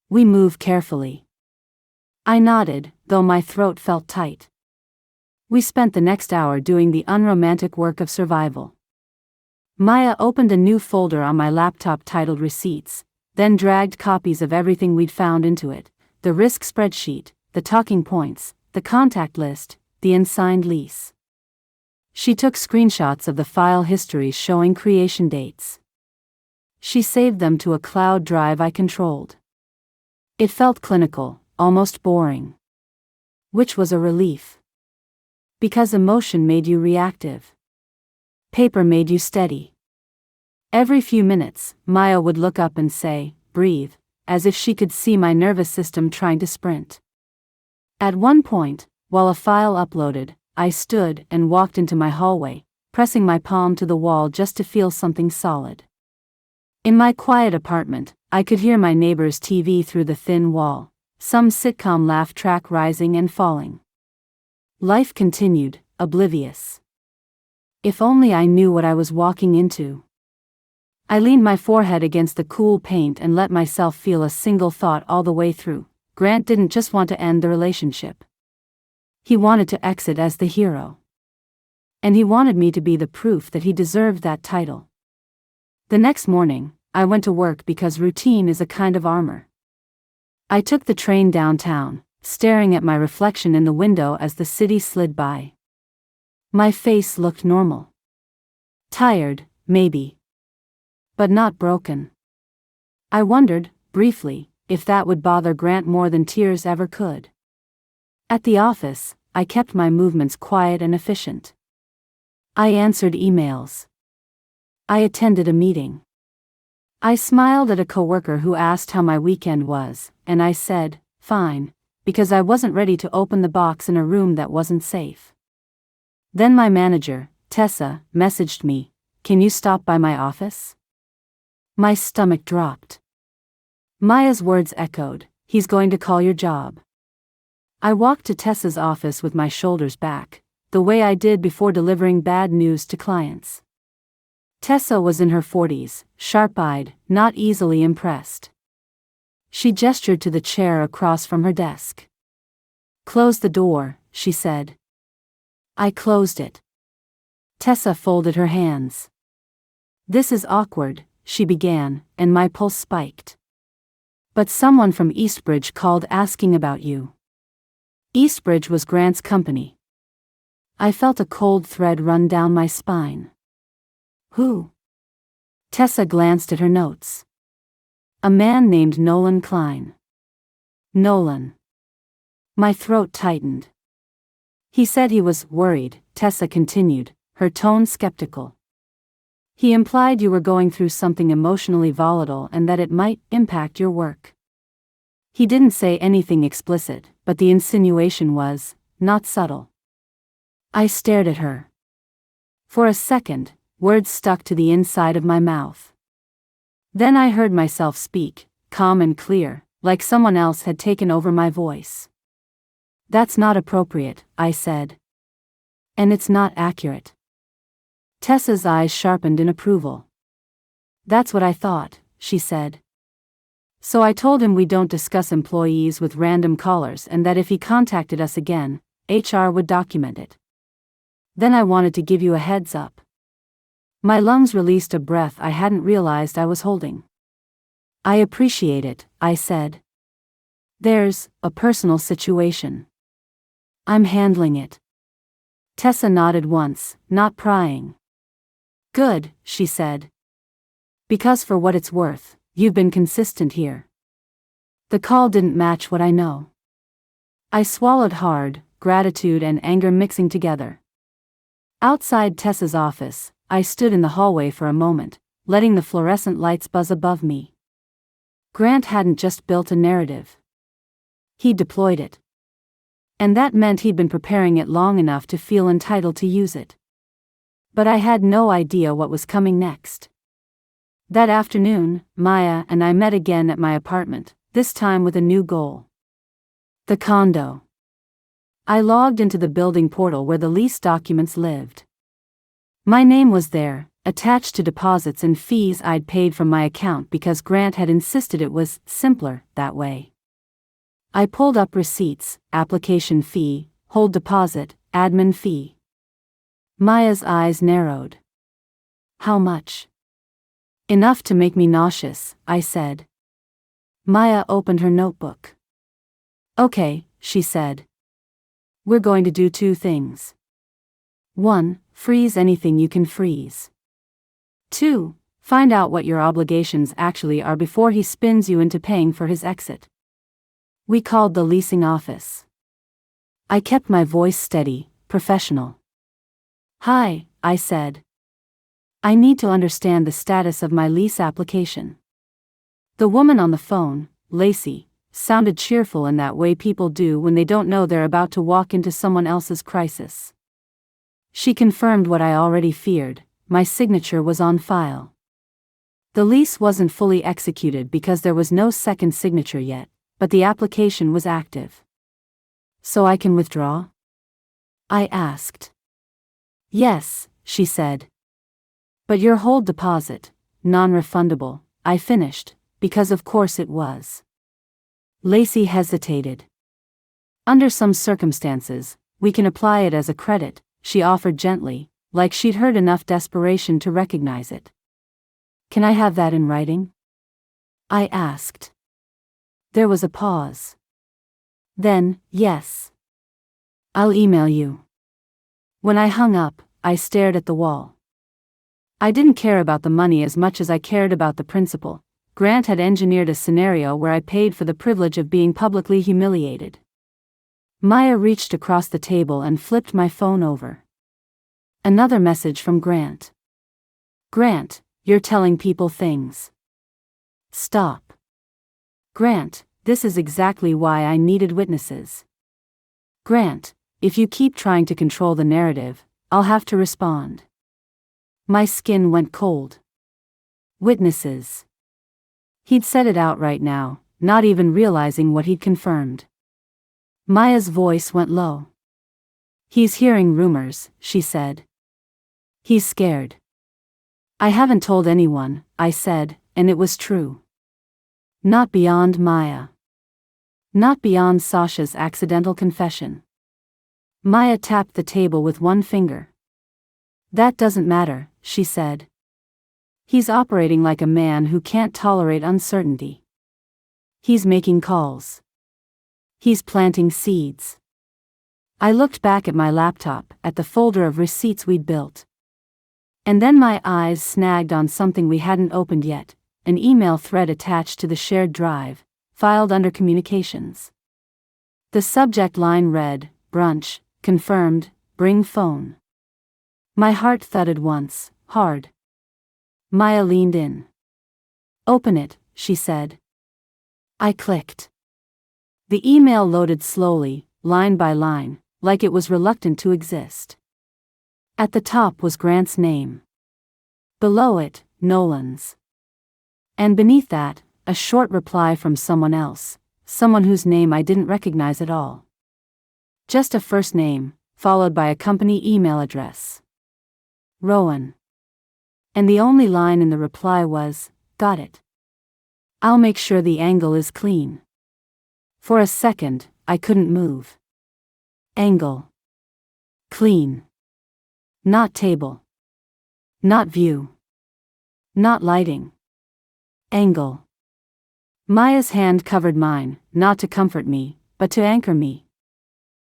We move carefully. I nodded, though my throat felt tight. We spent the next hour doing the unromantic work of survival. Maya opened a new folder on my laptop titled Receipts, then dragged copies of everything we'd found into it, the risk spreadsheet, the talking points, the contact list, the unsigned lease. She took screenshots of the file histories showing creation dates. She saved them to a cloud drive I controlled. It felt clinical, almost boring. Which was a relief. Because emotion made you reactive. Paper made you steady. Every few minutes, Maya would look up and say, breathe, as if she could see my nervous system trying to sprint. At one point, while a file uploaded, I stood and walked into my hallway, pressing my palm to the wall just to feel something solid. In my quiet apartment, I could hear my neighbor's TV through the thin wall, some sitcom laugh track rising and falling. Life continued, oblivious. If only I knew what I was walking into. I leaned my forehead against the cool paint and let myself feel a single thought all the way through. Grant didn't just want to end the relationship. He wanted to exit as the hero. And he wanted me to be the proof that he deserved that title. The next morning, I went to work because routine is a kind of armor. I took the train downtown, staring at my reflection in the window as the city slid by. My face looked normal. Tired, maybe. But not broken. I wondered, briefly, if that would bother Grant more than tears ever could. At the office, I kept my movements quiet and efficient. I answered emails. I attended a meeting. I smiled at a coworker who asked how my weekend was, and I said, fine, because I wasn't ready to open the box in a room that wasn't safe. Then my manager, Tessa, messaged me, can you stop by my office? My stomach dropped. Maya's words echoed, he's going to call your job. I walked to Tessa's office with my shoulders back, the way I did before delivering bad news to clients. Tessa was in her 40s, sharp-eyed, not easily impressed. She gestured to the chair across from her desk. Close the door, she said. I closed it. Tessa folded her hands. This is awkward, she began, and my pulse spiked. But someone from Eastbridge called asking about you. Eastbridge was Grant's company. I felt a cold thread run down my spine. Who? Tessa glanced at her notes. A man named Nolan Klein. Nolan. My throat tightened. He said he was worried, Tessa continued, her tone skeptical. He implied you were going through something emotionally volatile and that it might impact your work. He didn't say anything explicit, but the insinuation was not subtle. I stared at her. For a second, words stuck to the inside of my mouth. Then I heard myself speak, calm and clear, like someone else had taken over my voice. That's not appropriate, I said. And it's not accurate. Tessa's eyes sharpened in approval. That's what I thought, she said. So I told him we don't discuss employees with random callers and that if he contacted us again, HR would document it. Then I wanted to give you a heads up. My lungs released a breath I hadn't realized I was holding. I appreciate it, I said. There's a personal situation. I'm handling it. Tessa nodded once, not prying. Good, she said. Because for what it's worth, you've been consistent here. The call didn't match what I know. I swallowed hard, gratitude and anger mixing together. Outside Tessa's office, I stood in the hallway for a moment, letting the fluorescent lights buzz above me. Grant hadn't just built a narrative. He deployed it. And that meant he'd been preparing it long enough to feel entitled to use it. But I had no idea what was coming next. That afternoon, Maya and I met again at my apartment, this time with a new goal. The condo. I logged into the building portal where the lease documents lived. My name was there, attached to deposits and fees I'd paid from my account because Grant had insisted it was simpler that way. I pulled up receipts, application fee, hold deposit, admin fee. Maya's eyes narrowed. How much? Enough to make me nauseous, I said. Maya opened her notebook. Okay, she said. We're going to do 2 things. 1, freeze anything you can freeze. 2, find out what your obligations actually are before he spins you into paying for his exit. We called the leasing office. I kept my voice steady, professional. Hi, I said. I need to understand the status of my lease application. The woman on the phone, Lacey, sounded cheerful in that way people do when they don't know they're about to walk into someone else's crisis. She confirmed what I already feared, my signature was on file. The lease wasn't fully executed because there was no second signature yet, but the application was active. So I can withdraw? I asked. Yes, she said. But your hold deposit, non-refundable, I finished, because of course it was. Lacey hesitated. Under some circumstances, we can apply it as a credit, she offered gently, like she'd heard enough desperation to recognize it. Can I have that in writing? I asked. There was a pause. Then, yes. I'll email you. When I hung up, I stared at the wall. I didn't care about the money as much as I cared about the principle. Grant had engineered a scenario where I paid for the privilege of being publicly humiliated. Maya reached across the table and flipped my phone over. Another message from Grant. Grant, you're telling people things. Stop. Grant, this is exactly why I needed witnesses. Grant, if you keep trying to control the narrative, I'll have to respond. My skin went cold. Witnesses. He'd said it outright now, not even realizing what he'd confirmed. Maya's voice went low. He's hearing rumors, she said. He's scared. I haven't told anyone, I said, and it was true. Not beyond Maya. Not beyond Sasha's accidental confession. Maya tapped the table with one finger. That doesn't matter, she said. He's operating like a man who can't tolerate uncertainty. He's making calls. He's planting seeds. I looked back at my laptop, at the folder of receipts we'd built. And then my eyes snagged on something we hadn't opened yet, an email thread attached to the shared drive, filed under communications. The subject line read, brunch, confirmed, bring phone. My heart thudded once, hard. Maya leaned in. Open it, she said. I clicked. The email loaded slowly, line by line, like it was reluctant to exist. At the top was Grant's name. Below it, Nolan's. And beneath that, a short reply from someone else, someone whose name I didn't recognize at all. Just a first name, followed by a company email address. Rowan. And the only line in the reply was, "Got it. I'll make sure the angle is clean." For a second, I couldn't move. Angle. Clean. Not table. Not view. Not lighting. Angle. Maya's hand covered mine, not to comfort me, but to anchor me.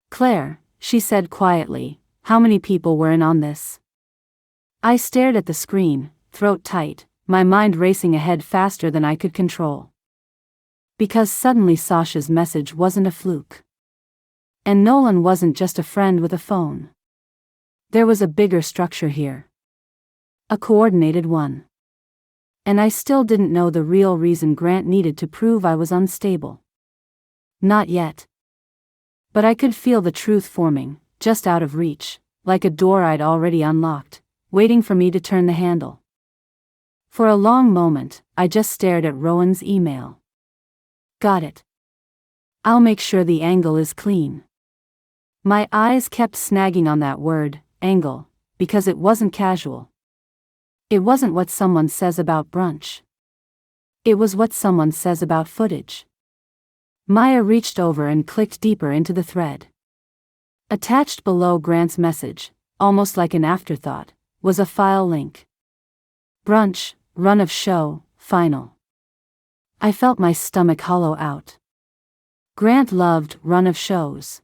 "Claire," she said quietly, "how many people were in on this?" I stared at the screen, throat tight, my mind racing ahead faster than I could control. Because suddenly Sasha's message wasn't a fluke. And Nolan wasn't just a friend with a phone. There was a bigger structure here. A coordinated one. And I still didn't know the real reason Grant needed to prove I was unstable. Not yet. But I could feel the truth forming, just out of reach, like a door I'd already unlocked, waiting for me to turn the handle. For a long moment, I just stared at Rowan's email. "Got it. I'll make sure the angle is clean." My eyes kept snagging on that word, angle, because it wasn't casual. It wasn't what someone says about brunch. It was what someone says about footage. Maya reached over and clicked deeper into the thread. Attached below Grant's message, almost like an afterthought, was a file link. Brunch, run of show, final. I felt my stomach hollow out. Grant loved run of shows.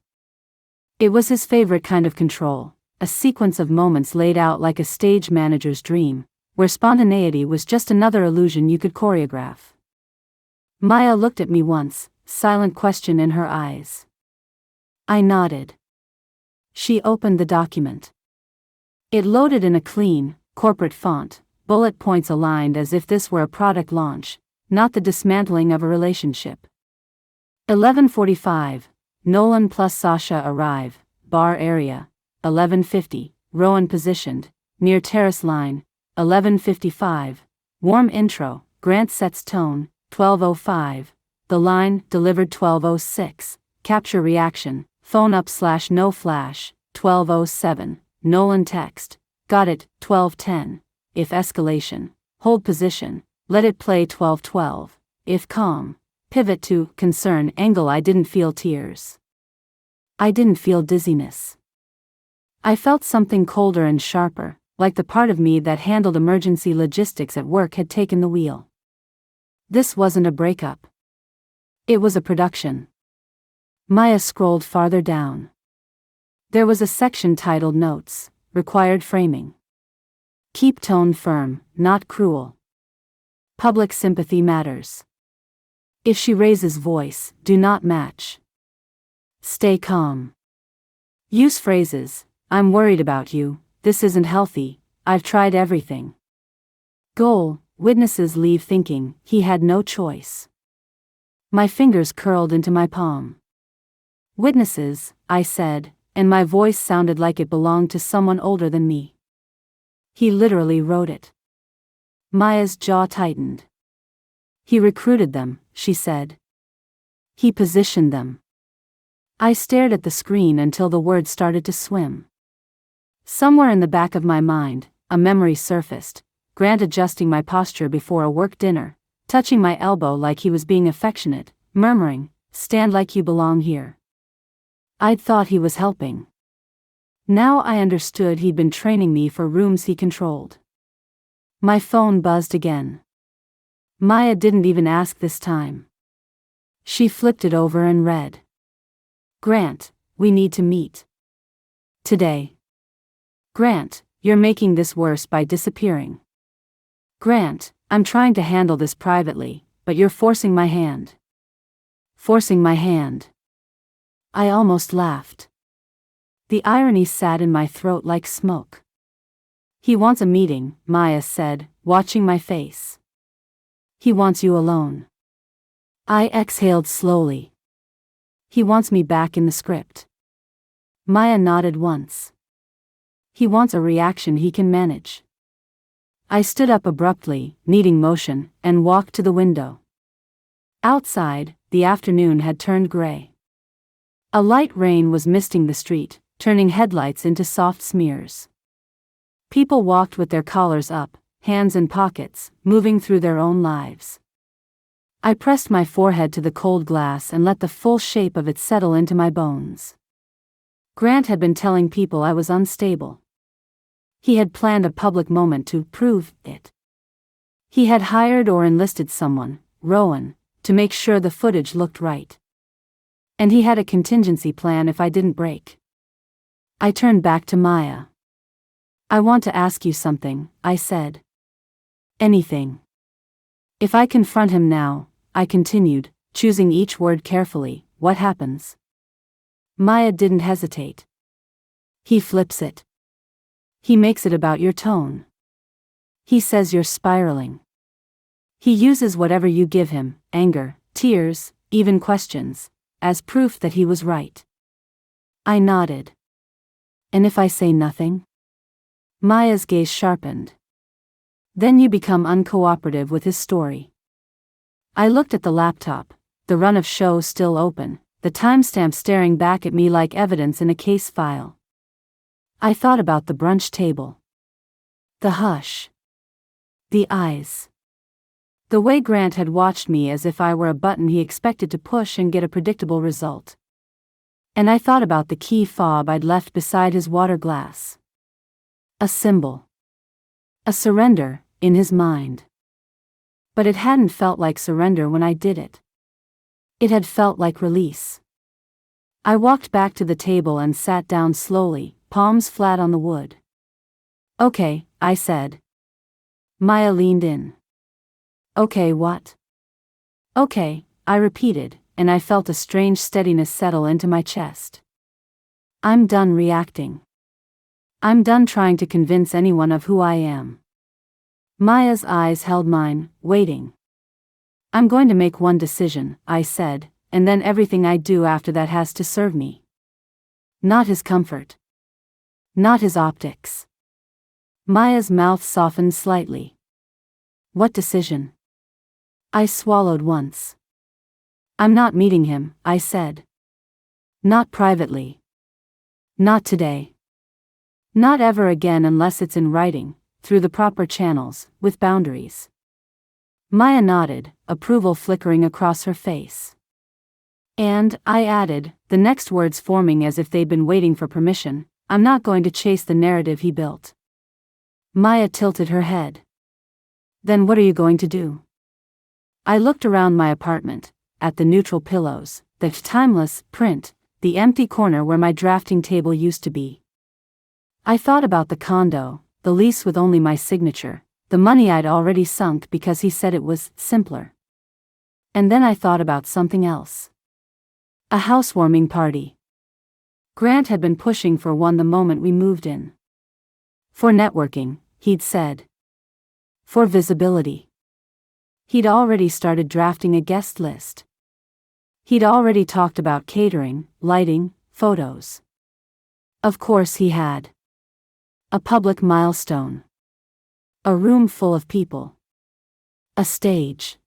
It was his favorite kind of control, a sequence of moments laid out like a stage manager's dream, where spontaneity was just another illusion you could choreograph. Maya looked at me once, silent question in her eyes. I nodded. She opened the document. It loaded in a clean, corporate font, bullet points aligned as if this were a product launch, not the dismantling of a relationship. 11:45, Nolan plus Sasha arrive, bar area, 11:50, Rowan positioned, near terrace line, 11:55, warm intro, Grant sets tone, 12:05, the line, delivered 12:06, capture reaction, phone up / no flash, 12:07, Nolan text, got it, 12:10, if escalation, hold position, let it play 12:12, if calm, pivot to concern angle. I didn't feel tears. I didn't feel dizziness. I felt something colder and sharper, like the part of me that handled emergency logistics at work had taken the wheel. This wasn't a breakup. It was a production. Maya scrolled farther down. There was a section titled Notes, Required Framing. Keep tone firm, not cruel. Public sympathy matters. If she raises voice, do not match. Stay calm. Use phrases, I'm worried about you, this isn't healthy, I've tried everything. Goal, witnesses leave thinking he had no choice. My fingers curled into my palm. Witnesses, I said, and my voice sounded like it belonged to someone older than me. He literally wrote it. Maya's jaw tightened. He recruited them, she said. He positioned them. I stared at the screen until the words started to swim. Somewhere in the back of my mind, a memory surfaced, Grant adjusting my posture before a work dinner, touching my elbow like he was being affectionate, murmuring, stand like you belong here. I'd thought he was helping. Now I understood he'd been training me for rooms he controlled. My phone buzzed again. Maya didn't even ask this time. She flipped it over and read. Grant, we need to meet. Today. Grant, you're making this worse by disappearing. Grant, I'm trying to handle this privately, but you're forcing my hand. Forcing my hand. I almost laughed. The irony sat in my throat like smoke. He wants a meeting, Maya said, watching my face. He wants you alone. I exhaled slowly. He wants me back in the script. Maya nodded once. He wants a reaction he can manage. I stood up abruptly, needing motion, and walked to the window. Outside, the afternoon had turned gray. A light rain was misting the street, turning headlights into soft smears. People walked with their collars up, hands in pockets, moving through their own lives. I pressed my forehead to the cold glass and let the full shape of it settle into my bones. Grant had been telling people I was unstable. He had planned a public moment to prove it. He had hired or enlisted someone, Rowan, to make sure the footage looked right. And he had a contingency plan if I didn't break. I turned back to Maya. I want to ask you something, I said. Anything. If I confront him now, I continued, choosing each word carefully, what happens? Maya didn't hesitate. He flips it. He makes it about your tone. He says you're spiraling. He uses whatever you give him, anger, tears, even questions, as proof that he was right. I nodded. And if I say nothing? Maya's gaze sharpened. Then you become uncooperative with his story. I looked at the laptop, the run of show still open, the timestamp staring back at me like evidence in a case file. I thought about the brunch table. The hush. The eyes. The way Grant had watched me as if I were a button he expected to push and get a predictable result. And I thought about the key fob I'd left beside his water glass. A symbol. A surrender, in his mind. But it hadn't felt like surrender when I did it. It had felt like release. I walked back to the table and sat down slowly, palms flat on the wood. Okay, I said. Maya leaned in. Okay, what? Okay, I repeated, and I felt a strange steadiness settle into my chest. I'm done reacting. I'm done trying to convince anyone of who I am. Maya's eyes held mine, waiting. I'm going to make one decision, I said, and then everything I do after that has to serve me. Not his comfort. Not his optics. Maya's mouth softened slightly. What decision? I swallowed once. I'm not meeting him, I said. Not privately. Not today. Not ever again unless it's in writing, through the proper channels, with boundaries. Maya nodded, approval flickering across her face. And, I added, the next words forming as if they'd been waiting for permission, I'm not going to chase the narrative he built. Maya tilted her head. Then what are you going to do? I looked around my apartment, at the neutral pillows, the timeless print, the empty corner where my drafting table used to be. I thought about the condo, the lease with only my signature, the money I'd already sunk because he said it was simpler. And then I thought about something else. A housewarming party. Grant had been pushing for one the moment we moved in. For networking, he'd said. For visibility. He'd already started drafting a guest list. He'd already talked about catering, lighting, photos. Of course he had. A public milestone. A room full of people. A stage.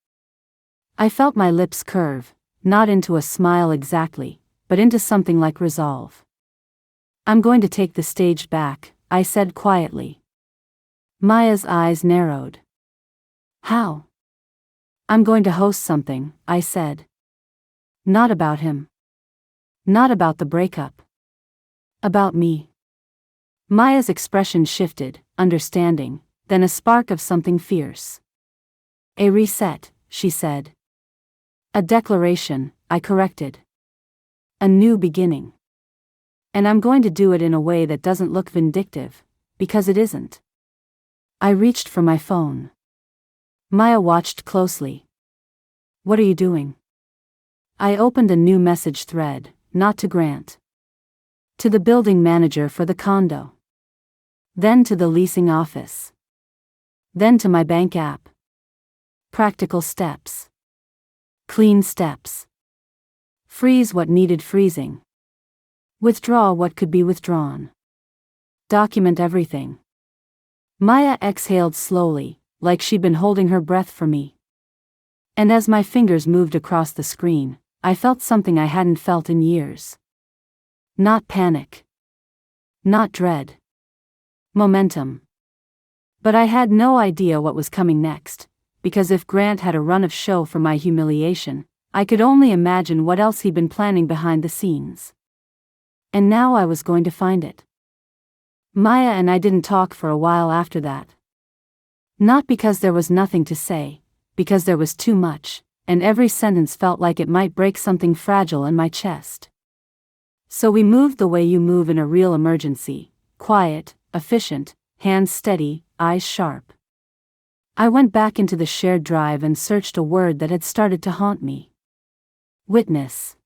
I felt my lips curve, not into a smile exactly, but into something like resolve. I'm going to take the stage back, I said quietly. Maya's eyes narrowed. How? I'm going to host something, I said. Not about him. Not about the breakup. About me. Maya's expression shifted, understanding, then a spark of something fierce. A reset, she said. A declaration, I corrected. A new beginning. And I'm going to do it in a way that doesn't look vindictive, because it isn't. I reached for my phone. Maya watched closely. What are you doing? I opened a new message thread, not to Grant. To the building manager for the condo. Then to the leasing office. Then to my bank app. Practical steps. Clean steps. Freeze what needed freezing. Withdraw what could be withdrawn. Document everything. Maya exhaled slowly, like she'd been holding her breath for me. And as my fingers moved across the screen, I felt something I hadn't felt in years. Not panic. Not dread. Momentum. But I had no idea what was coming next, because if Grant had a run of show for my humiliation, I could only imagine what else he'd been planning behind the scenes. And now I was going to find it. Maya and I didn't talk for a while after that. Not because there was nothing to say, because there was too much, and every sentence felt like it might break something fragile in my chest. So we moved the way you move in a real emergency, quiet, efficient, hands steady, eyes sharp. I went back into the shared drive and searched a word that had started to haunt me. Witness.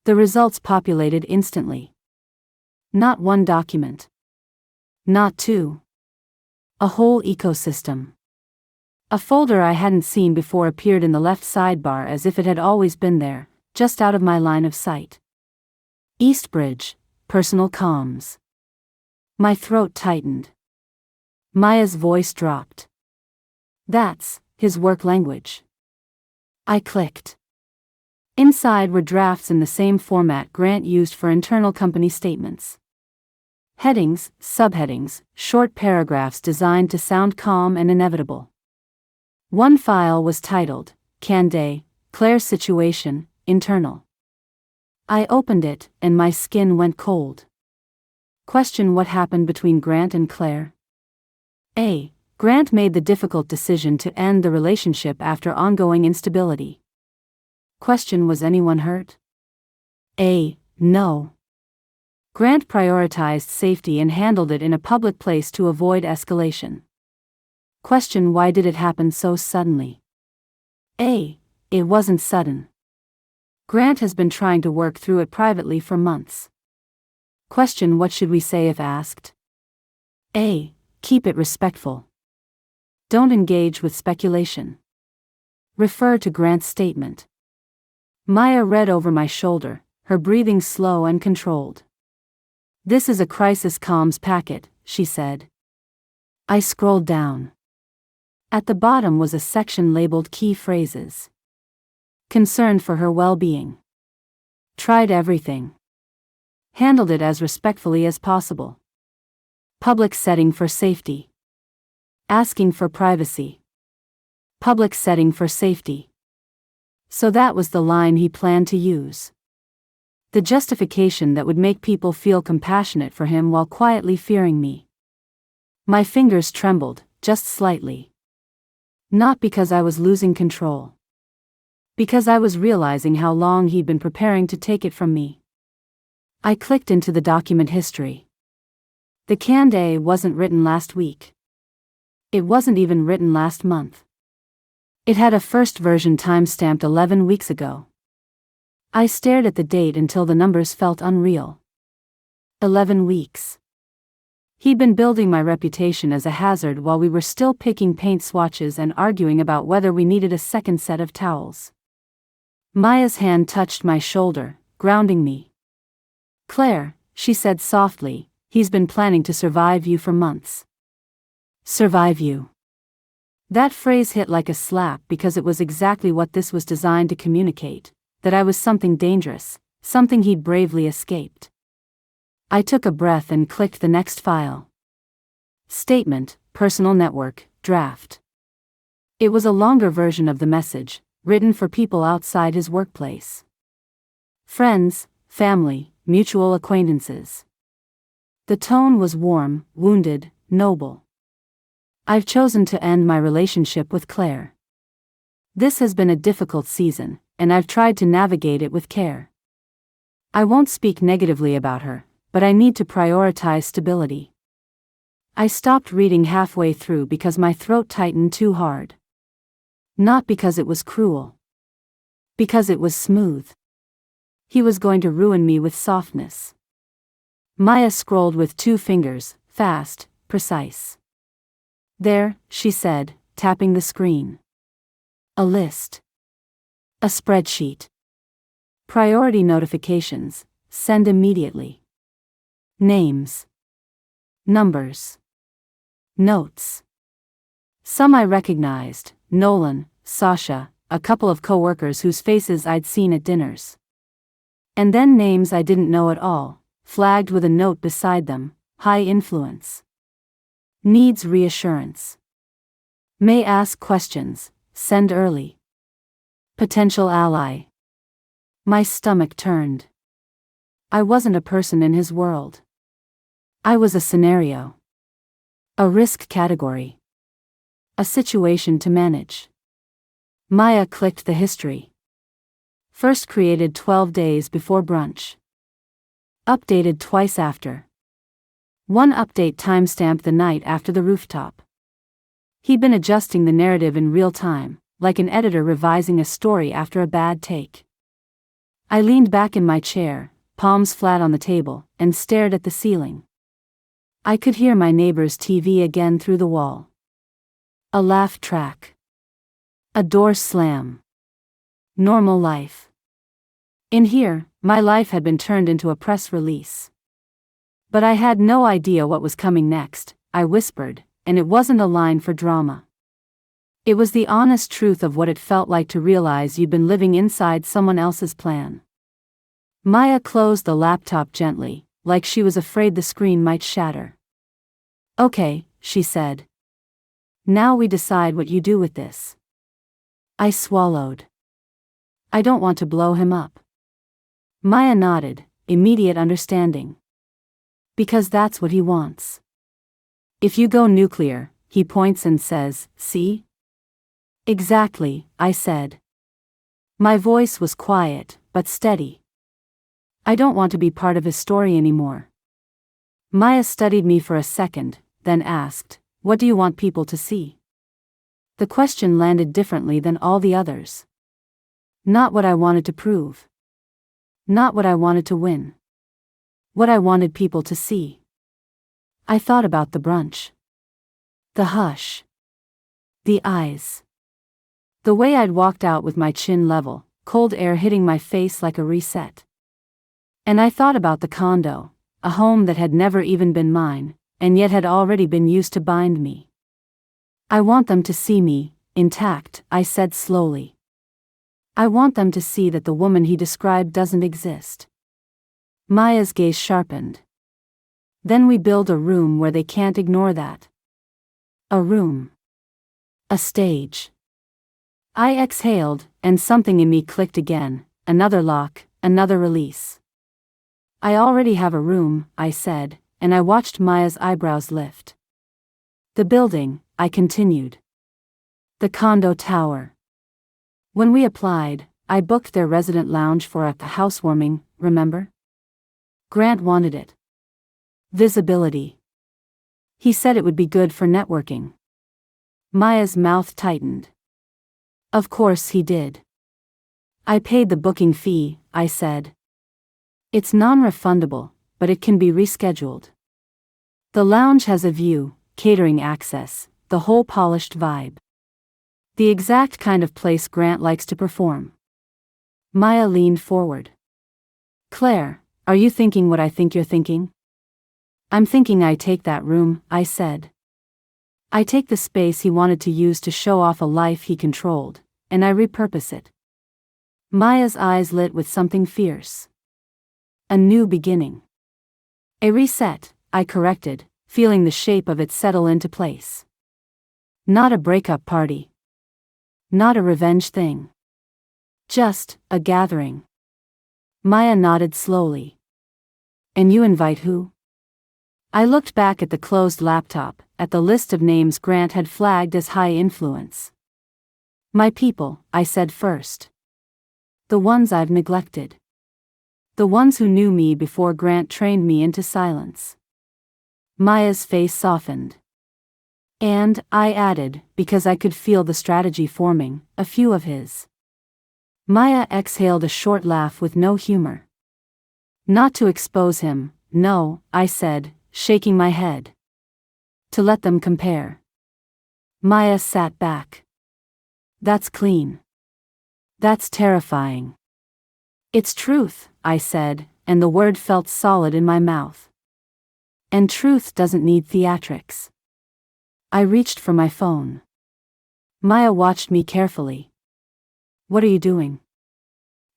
The results populated instantly. Not one document. Not two. A whole ecosystem. A folder I hadn't seen before appeared in the left sidebar as if it had always been there, just out of my line of sight. Eastbridge, personal comms. My throat tightened. Maya's voice dropped. That's his work language. I clicked. Inside were drafts in the same format Grant used for internal company statements. Headings, subheadings, short paragraphs designed to sound calm and inevitable. One file was titled, Candé, Claire's Situation, Internal. I opened it, and my skin went cold. Question: what happened between Grant and Claire? A. Grant made the difficult decision to end the relationship after ongoing instability. Question: was anyone hurt? A. No. Grant prioritized safety and handled it in a public place to avoid escalation. Question: why did it happen so suddenly? A. It wasn't sudden. Grant has been trying to work through it privately for months. Question: what should we say if asked? A. Keep it respectful. Don't engage with speculation. Refer to Grant's statement. Maya read over my shoulder, her breathing slow and controlled. This is a crisis comms packet, she said. I scrolled down. At the bottom was a section labeled Key Phrases. Concerned for her well-being. Tried everything. Handled it as respectfully as possible. Public setting for safety. Asking for privacy. Public setting for safety. So that was the line he planned to use. The justification that would make people feel compassionate for him while quietly fearing me. My fingers trembled, just slightly. Not because I was losing control. Because I was realizing how long he'd been preparing to take it from me. I clicked into the document history. The Candé wasn't written last week. It wasn't even written last month. It had a first version timestamped 11 weeks ago. I stared at the date until the numbers felt unreal. 11 weeks. He'd been building my reputation as a hazard while we were still picking paint swatches and arguing about whether we needed a second set of towels. Maya's hand touched my shoulder, grounding me. Claire, she said softly, he's been planning to survive you for months. Survive you. That phrase hit like a slap because it was exactly what this was designed to communicate, that I was something dangerous, something he'd bravely escaped. I took a breath and clicked the next file. Statement, Personal Network, Draft. It was a longer version of the message, written for people outside his workplace. Friends, family, mutual acquaintances. The tone was warm, wounded, noble. I've chosen to end my relationship with Claire. This has been a difficult season, and I've tried to navigate it with care. I won't speak negatively about her, but I need to prioritize stability. I stopped reading halfway through because my throat tightened too hard. Not because it was cruel. Because it was smooth. He was going to ruin me with softness. Maya scrolled with 2 fingers, fast, precise. There, she said, tapping the screen. A list. A spreadsheet. Priority notifications, send immediately. Names. Numbers. Notes. Some I recognized: Nolan, Sasha, a couple of coworkers whose faces I'd seen at dinners. And then names I didn't know at all, flagged with a note beside them: high influence. Needs reassurance. May ask questions, send early. Potential ally. My stomach turned. I wasn't a person in his world. I was a scenario. A risk category. A situation to manage. Maya clicked the history. First created 12 days before brunch. Updated twice after. One update timestamped the night after the rooftop. He'd been adjusting the narrative in real time, like an editor revising a story after a bad take. I leaned back in my chair, palms flat on the table, and stared at the ceiling. I could hear my neighbor's TV again through the wall. A laugh track. A door slam. Normal life. In here, my life had been turned into a press release. But I had no idea what was coming next, I whispered, and it wasn't a line for drama. It was the honest truth of what it felt like to realize you'd been living inside someone else's plan. Maya closed the laptop gently, like she was afraid the screen might shatter. Okay, she said. Now we decide what you do with this. I swallowed. I don't want to blow him up. Maya nodded, immediate understanding. Because that's what he wants. If you go nuclear, he points and says, see? Exactly, I said. My voice was quiet, but steady. I don't want to be part of his story anymore. Maya studied me for a second, then asked, what do you want people to see? The question landed differently than all the others. Not what I wanted to prove. Not what I wanted to win. What I wanted people to see. I thought about the brunch. The hush. The eyes. The way I'd walked out with my chin level, cold air hitting my face like a reset. And I thought about the condo, a home that had never even been mine, and yet had already been used to bind me. I want them to see me, intact, I said slowly. I want them to see that the woman he described doesn't exist. Maya's gaze sharpened. Then we build a room where they can't ignore that. A room. A stage. I exhaled, and something in me clicked again, another lock, another release. I already have a room, I said, and I watched Maya's eyebrows lift. The building, I continued. The condo tower. When we applied, I booked their resident lounge for a housewarming, remember? Grant wanted it. Visibility. He said it would be good for networking. Maya's mouth tightened. Of course he did. I paid the booking fee, I said. It's non-refundable, but it can be rescheduled. The lounge has a view, catering access, the whole polished vibe. The exact kind of place Grant likes to perform. Maya leaned forward. Claire, are you thinking what I think you're thinking? I'm thinking I take that room, I said. I take the space he wanted to use to show off a life he controlled, and I repurpose it. Maya's eyes lit with something fierce. A new beginning. A reset, I corrected, feeling the shape of it settle into place. Not a breakup party. Not a revenge thing. Just a gathering. Maya nodded slowly. And you invite who? I looked back at the closed laptop, at the list of names Grant had flagged as high influence. My people, I said first. The ones I've neglected. The ones who knew me before Grant trained me into silence. Maya's face softened. And, I added, because I could feel the strategy forming, a few of his. Maya exhaled a short laugh with no humor. Not to expose him, no, I said, shaking my head. To let them compare. Maya sat back. That's clean. That's terrifying. It's truth, I said, and the word felt solid in my mouth. And truth doesn't need theatrics. I reached for my phone. Maya watched me carefully. What are you doing?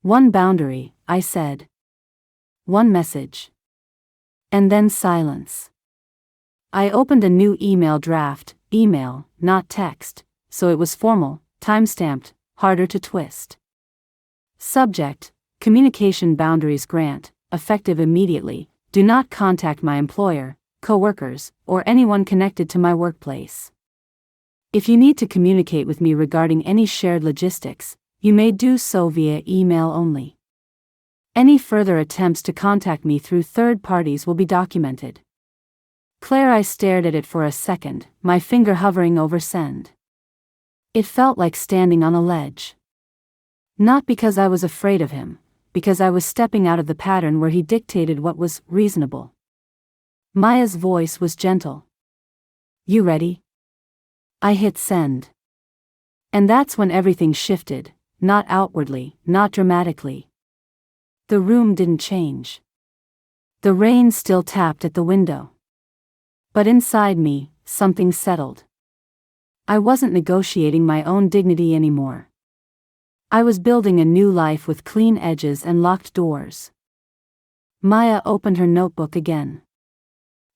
One boundary, I said. One message. And then silence. I opened a new email draft, email, not text, so it was formal, time-stamped, harder to twist. Subject: Communication Boundaries Grant, effective immediately. Do not contact my employer, coworkers, or anyone connected to my workplace. If you need to communicate with me regarding any shared logistics, you may do so via email only. Any further attempts to contact me through third parties will be documented. Claire. I stared at it for a second, my finger hovering over send. It felt like standing on a ledge. Not because I was afraid of him, because I was stepping out of the pattern where he dictated what was reasonable. Maya's voice was gentle. You ready? I hit send. And that's when everything shifted, not outwardly, not dramatically. The room didn't change. The rain still tapped at the window. But inside me, something settled. I wasn't negotiating my own dignity anymore. I was building a new life with clean edges and locked doors. Maya opened her notebook again.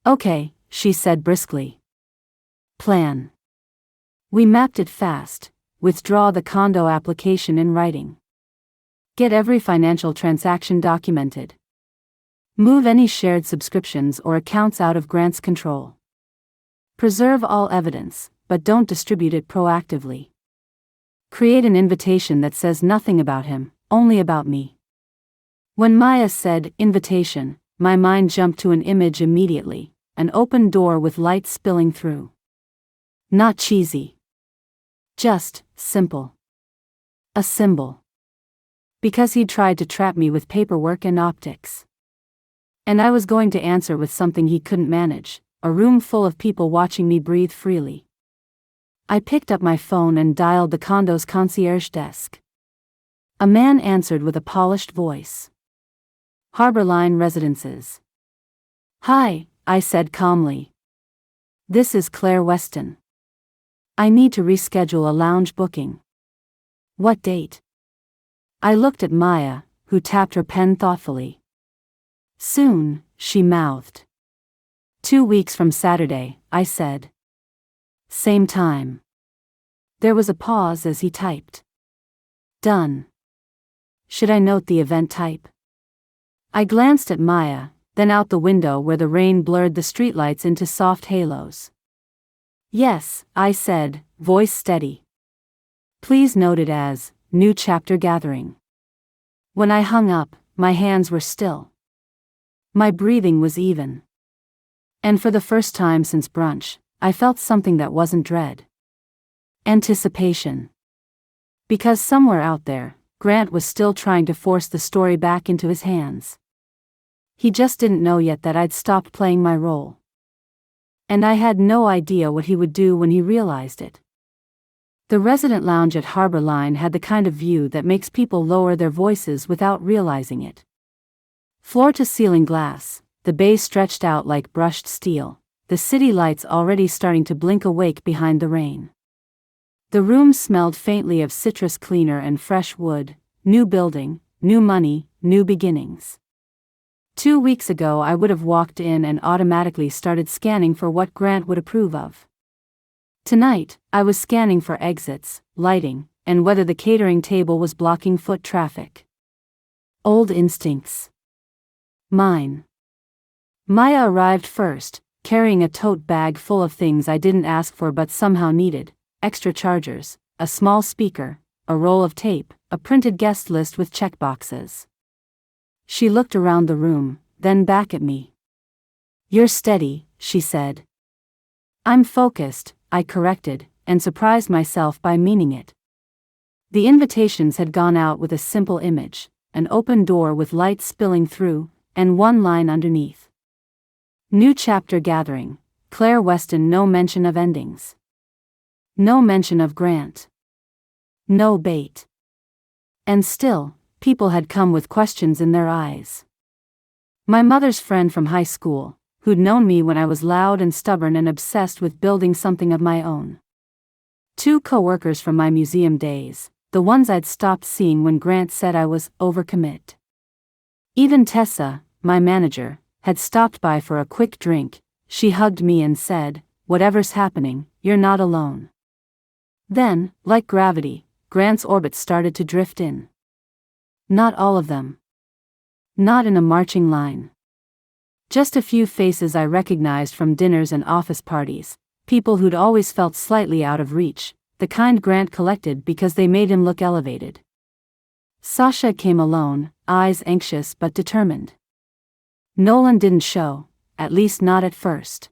Okay, she said briskly. Plan. We mapped it fast. Withdraw the condo application in writing. Get every financial transaction documented. Move any shared subscriptions or accounts out of Grant's control. Preserve all evidence, but don't distribute it proactively. Create an invitation that says nothing about him, only about me. When Maya said invitation, my mind jumped to an image immediately, an open door with light spilling through. Not cheesy. Just simple. A symbol. Because he'd tried to trap me with paperwork and optics. And I was going to answer with something he couldn't manage, a room full of people watching me breathe freely. I picked up my phone and dialed the condo's concierge desk. A man answered with a polished voice. Harborline Residences. Hi, I said calmly. This is Claire Weston. I need to reschedule a lounge booking. What date? I looked at Maya, who tapped her pen thoughtfully. Soon, she mouthed. 2 weeks from Saturday, I said. Same time. There was a pause as he typed. Done. Should I note the event type? I glanced at Maya, then out the window where the rain blurred the streetlights into soft halos. Yes, I said, voice steady. Please note it as New Chapter Gathering. When I hung up, my hands were still. My breathing was even. And for the first time since brunch, I felt something that wasn't dread. Anticipation. Because somewhere out there, Grant was still trying to force the story back into his hands. He just didn't know yet that I'd stopped playing my role. And I had no idea what he would do when he realized it. The resident lounge at Harborline had the kind of view that makes people lower their voices without realizing it. Floor-to-ceiling glass, the bay stretched out like brushed steel, the city lights already starting to blink awake behind the rain. The room smelled faintly of citrus cleaner and fresh wood, new building, new money, new beginnings. 2 weeks ago I would have walked in and automatically started scanning for what Grant would approve of. Tonight, I was scanning for exits, lighting, and whether the catering table was blocking foot traffic. Old instincts. Mine. Maya arrived first, carrying a tote bag full of things I didn't ask for but somehow needed, extra chargers, a small speaker, a roll of tape, a printed guest list with checkboxes. She looked around the room, then back at me. You're steady, she said. I'm focused, I corrected, and surprised myself by meaning it. The invitations had gone out with a simple image, an open door with light spilling through, and one line underneath. New Chapter Gathering, Claire Weston. No mention of endings. No mention of Grant. No bait. And still, people had come with questions in their eyes. My mother's friend from high school, who'd known me when I was loud and stubborn and obsessed with building something of my own. 2 co-workers from my museum days, the ones I'd stopped seeing when Grant said I was overcommit. Even Tessa, my manager, had stopped by for a quick drink. She hugged me and said, "Whatever's happening, you're not alone." Then, like gravity, Grant's orbit started to drift in. Not all of them. Not in a marching line. Just a few faces I recognized from dinners and office parties, people who'd always felt slightly out of reach, the kind Grant collected because they made him look elevated. Sasha came alone, eyes anxious but determined. Nolan didn't show, at least not at first.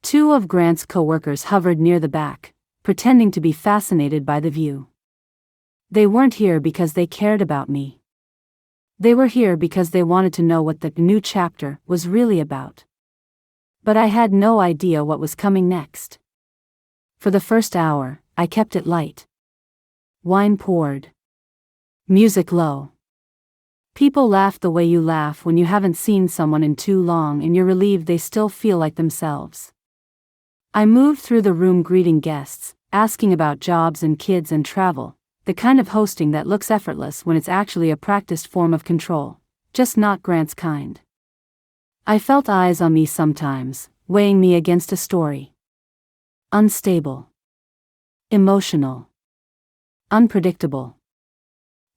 Two of Grant's co-workers hovered near the back, pretending to be fascinated by the view. They weren't here because they cared about me. They were here because they wanted to know what the new chapter was really about. But I had no idea what was coming next. For the first hour, I kept it light. Wine poured. Music low. People laughed the way you laugh when you haven't seen someone in too long and you're relieved they still feel like themselves. I moved through the room greeting guests, asking about jobs and kids and travel, the kind of hosting that looks effortless when it's actually a practiced form of control, just not Grant's kind. I felt eyes on me sometimes, weighing me against a story. Unstable. Emotional. Unpredictable.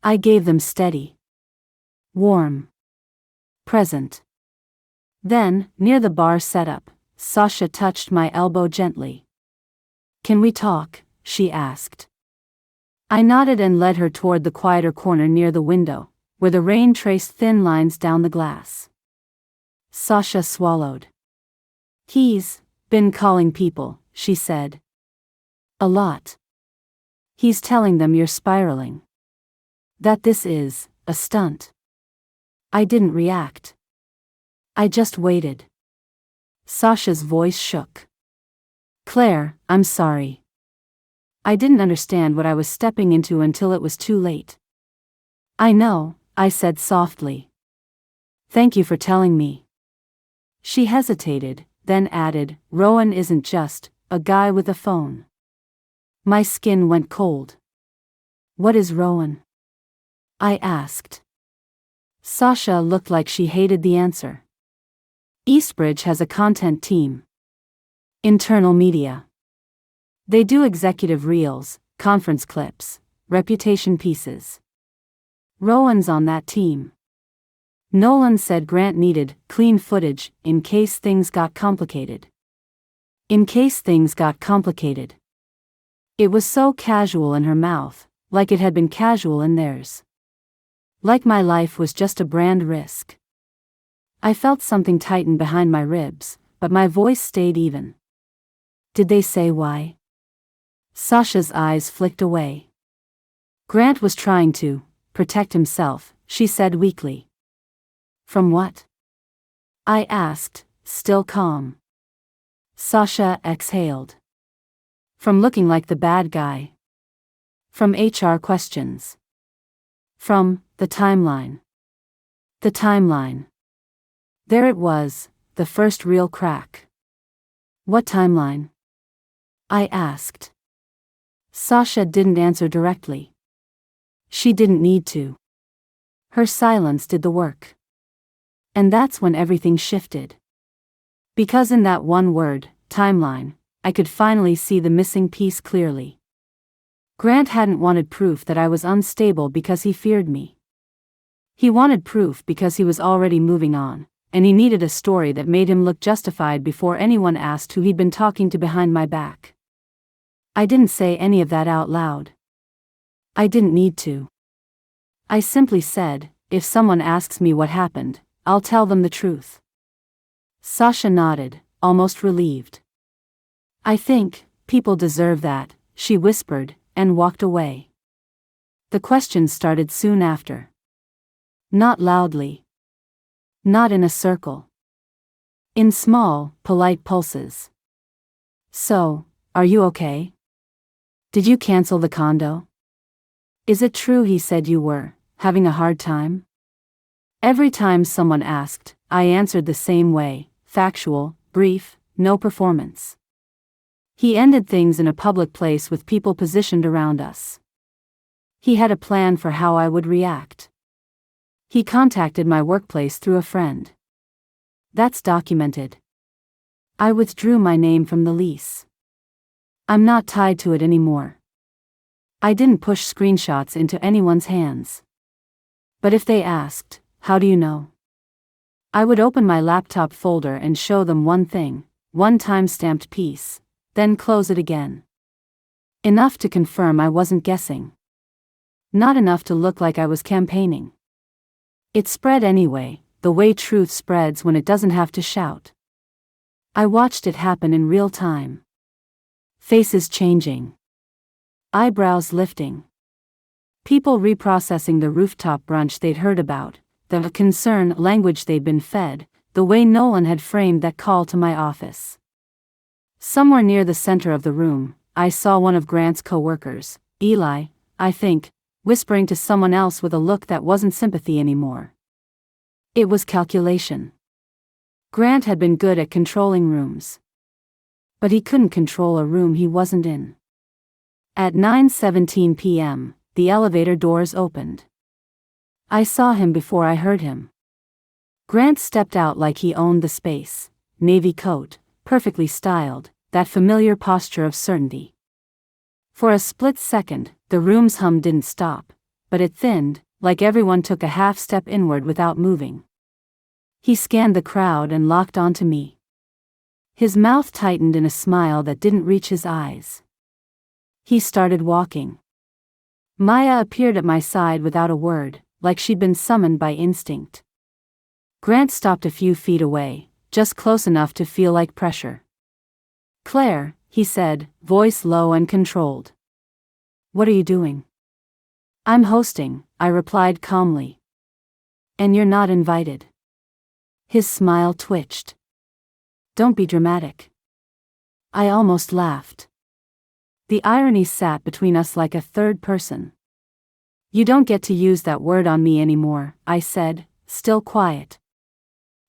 I gave them steady. Warm. Present. Then, near the bar setup, Sasha touched my elbow gently. "Can we talk?" she asked. I nodded and led her toward the quieter corner near the window, where the rain traced thin lines down the glass. Sasha swallowed. "He's been calling people," she said. "A lot. He's telling them you're spiraling. That this is a stunt." I didn't react. I just waited. Sasha's voice shook. "Claire, I'm sorry. I didn't understand what I was stepping into until it was too late." "I know," I said softly. "Thank you for telling me." She hesitated, then added, "Rowan isn't just a guy with a phone." My skin went cold. "What is Rowan?" I asked. Sasha looked like she hated the answer. Eastbridge has a content team. Internal media. They do executive reels, conference clips, reputation pieces. Rowan's on that team. Nolan said Grant needed clean footage in case things got complicated. In case things got complicated. It was so casual in her mouth, like it had been casual in theirs. Like my life was just a brand risk. I felt something tighten behind my ribs, but my voice stayed even. "Did they say why?" Sasha's eyes flicked away. "Grant was trying to protect himself," she said weakly. "From what?" I asked, still calm. Sasha exhaled. "From looking like the bad guy. From HR questions. From the timeline. The timeline." There it was, the first real crack. "What timeline?" I asked. Sasha didn't answer directly. She didn't need to. Her silence did the work. And that's when everything shifted. Because in that one word, timeline, I could finally see the missing piece clearly. Grant hadn't wanted proof that I was unstable because he feared me. He wanted proof because he was already moving on, and he needed a story that made him look justified before anyone asked who he'd been talking to behind my back. I didn't say any of that out loud. I didn't need to. I simply said, "If someone asks me what happened, I'll tell them the truth." Sasha nodded, almost relieved. "I think people deserve that," she whispered, and walked away. The questions started soon after. Not loudly. Not in a circle. In small, polite pulses. "So, are you okay? Did you cancel the condo? Is it true he said you were having a hard time?" Every time someone asked, I answered the same way, factual, brief, no performance. He ended things in a public place with people positioned around us. He had a plan for how I would react. He contacted my workplace through a friend. That's documented. I withdrew my name from the lease. I'm not tied to it anymore. I didn't push screenshots into anyone's hands. But if they asked, how do you know? I would open my laptop folder and show them one thing, one time-stamped piece, then close it again. Enough to confirm I wasn't guessing. Not enough to look like I was campaigning. It spread anyway, the way truth spreads when it doesn't have to shout. I watched it happen in real time. Faces changing. Eyebrows lifting. People reprocessing the rooftop brunch they'd heard about, the concern language they'd been fed, the way Nolan had framed that call to my office. Somewhere near the center of the room, I saw one of Grant's co-workers, Eli, I think, whispering to someone else with a look that wasn't sympathy anymore. It was calculation. Grant had been good at controlling rooms. But he couldn't control a room he wasn't in. At 9:17 p.m., the elevator doors opened. I saw him before I heard him. Grant stepped out like he owned the space, navy coat, perfectly styled, that familiar posture of certainty. For a split second, the room's hum didn't stop, but it thinned, like everyone took a half-step inward without moving. He scanned the crowd and locked onto me. His mouth tightened in a smile that didn't reach his eyes. He started walking. Maya appeared at my side without a word, like she'd been summoned by instinct. Grant stopped a few feet away, just close enough to feel like pressure. "Claire," he said, voice low and controlled. "What are you doing?" "I'm hosting," I replied calmly. "And you're not invited." His smile twitched. "Don't be dramatic." I almost laughed. The irony sat between us like a third person. "You don't get to use that word on me anymore," I said, still quiet.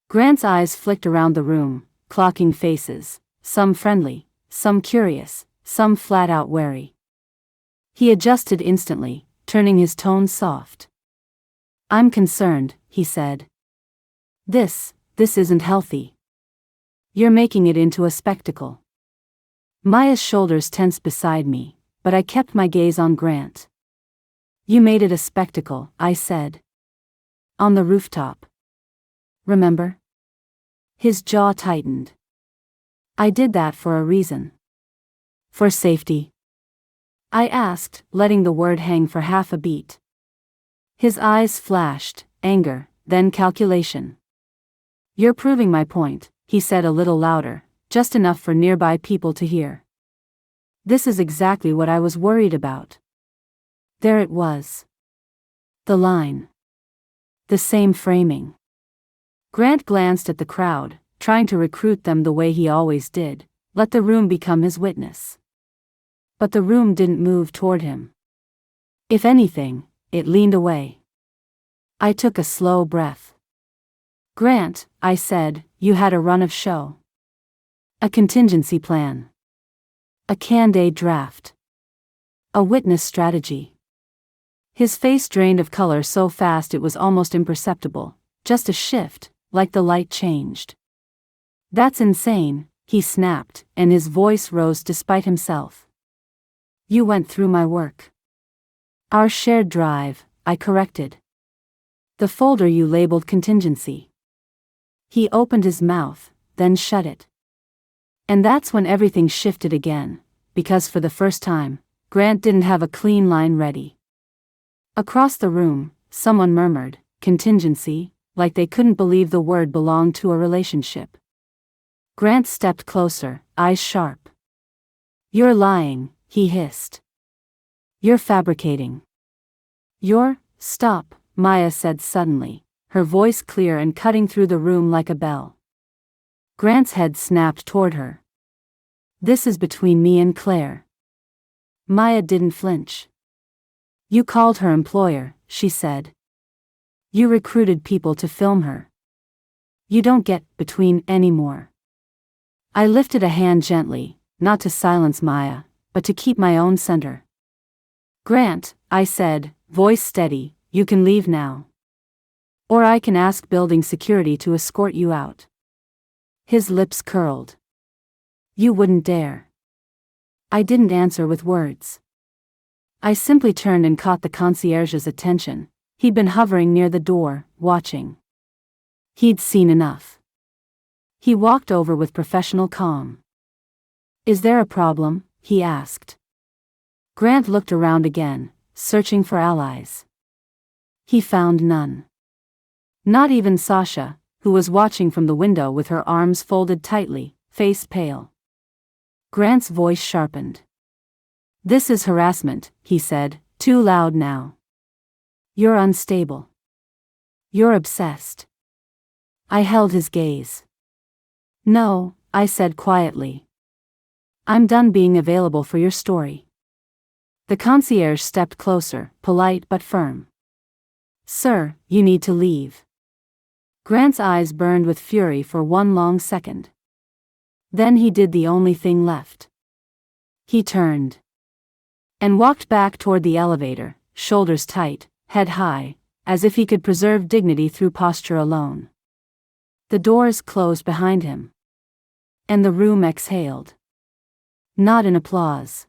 Grant's eyes flicked around the room, clocking faces, some friendly, some curious, some flat-out wary. He adjusted instantly, turning his tone soft. "I'm concerned," he said. This isn't healthy. You're making it into a spectacle." Maya's shoulders tensed beside me, but I kept my gaze on Grant. "You made it a spectacle," I said. "On the rooftop. Remember?" His jaw tightened. "I did that for a reason." "For safety?" I asked, letting the word hang for half a beat. His eyes flashed, anger, then calculation. "You're proving my point," he said a little louder, just enough for nearby people to hear. This is exactly what I was worried about. There it was. The line. The same framing. Grant glanced at the crowd, trying to recruit them the way he always did, let the room become his witness. But the room didn't move toward him. If anything, it leaned away. I took a slow breath. "Grant," I said, "you had a run of show. A contingency plan. A canned draft. A witness strategy." His face drained of color so fast it was almost imperceptible, just a shift, like the light changed. "That's insane," he snapped, and his voice rose despite himself. "You went through my work. Our shared drive," I corrected. "The folder you labeled Contingency." He opened his mouth, then shut it. And that's when everything shifted again, because for the first time, Grant didn't have a clean line ready. Across the room, someone murmured, "Contingency," like they couldn't believe the word belonged to a relationship. Grant stepped closer, eyes sharp. "You're lying," he hissed. "You're fabricating." Stop," Maya said suddenly, her voice clear and cutting through the room like a bell. Grant's head snapped toward her. "This is between me and Claire." Maya didn't flinch. "You called her employer," she said. "You recruited people to film her. You don't get between anymore." I lifted a hand gently, not to silence Maya, but to keep my own center. Grant, I said, voice steady, you can leave now. Or I can ask building security to escort you out. His lips curled. You wouldn't dare. I didn't answer with words. I simply turned and caught the concierge's attention. He'd been hovering near the door, watching. He'd seen enough. He walked over with professional calm. Is there a problem? He asked. Grant looked around again, searching for allies. He found none. Not even Sasha, who was watching from the window with her arms folded tightly, face pale. Grant's voice sharpened. This is harassment, he said, too loud now. You're unstable. You're obsessed. I held his gaze. No, I said quietly. I'm done being available for your story. The concierge stepped closer, polite but firm. Sir, you need to leave. Grant's eyes burned with fury for one long second. Then he did the only thing left. He turned and walked back toward the elevator, shoulders tight, head high, as if he could preserve dignity through posture alone. The doors closed behind him. And the room exhaled. Not in applause.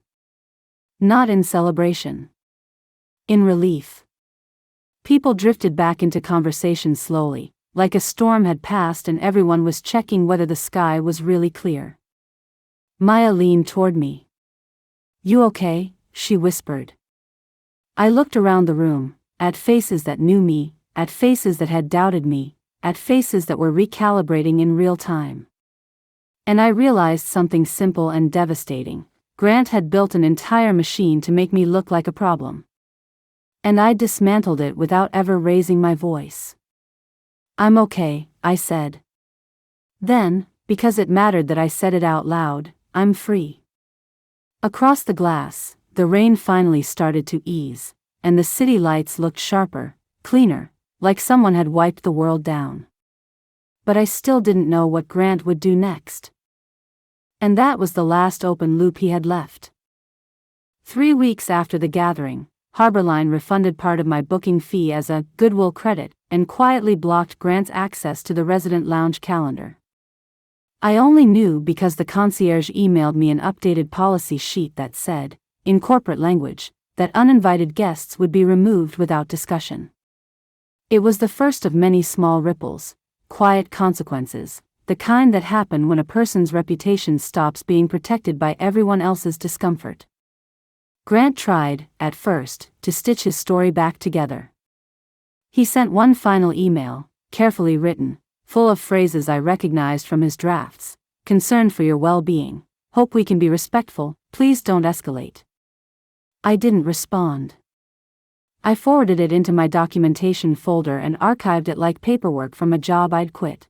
Not in celebration. In relief. People drifted back into conversation slowly, like a storm had passed and everyone was checking whether the sky was really clear. Maya leaned toward me. You okay? She whispered. I looked around the room, at faces that knew me, at faces that had doubted me, at faces that were recalibrating in real time. And I realized something simple and devastating. Grant had built an entire machine to make me look like a problem. And I dismantled it without ever raising my voice. I'm okay, I said. Then, because it mattered that I said it out loud, I'm free. Across the glass, the rain finally started to ease, and the city lights looked sharper, cleaner, like someone had wiped the world down. But I still didn't know what Grant would do next. And that was the last open loop he had left. 3 weeks after the gathering, Harborline refunded part of my booking fee as a goodwill credit and quietly blocked Grant's access to the resident lounge calendar. I only knew because the concierge emailed me an updated policy sheet that said, in corporate language, that uninvited guests would be removed without discussion. It was the first of many small ripples, quiet consequences, the kind that happen when a person's reputation stops being protected by everyone else's discomfort. Grant tried, at first, to stitch his story back together. He sent one final email, carefully written, full of phrases I recognized from his drafts. Concerned for your well-being. Hope we can be respectful, please don't escalate. I didn't respond. I forwarded it into my documentation folder and archived it like paperwork from a job I'd quit.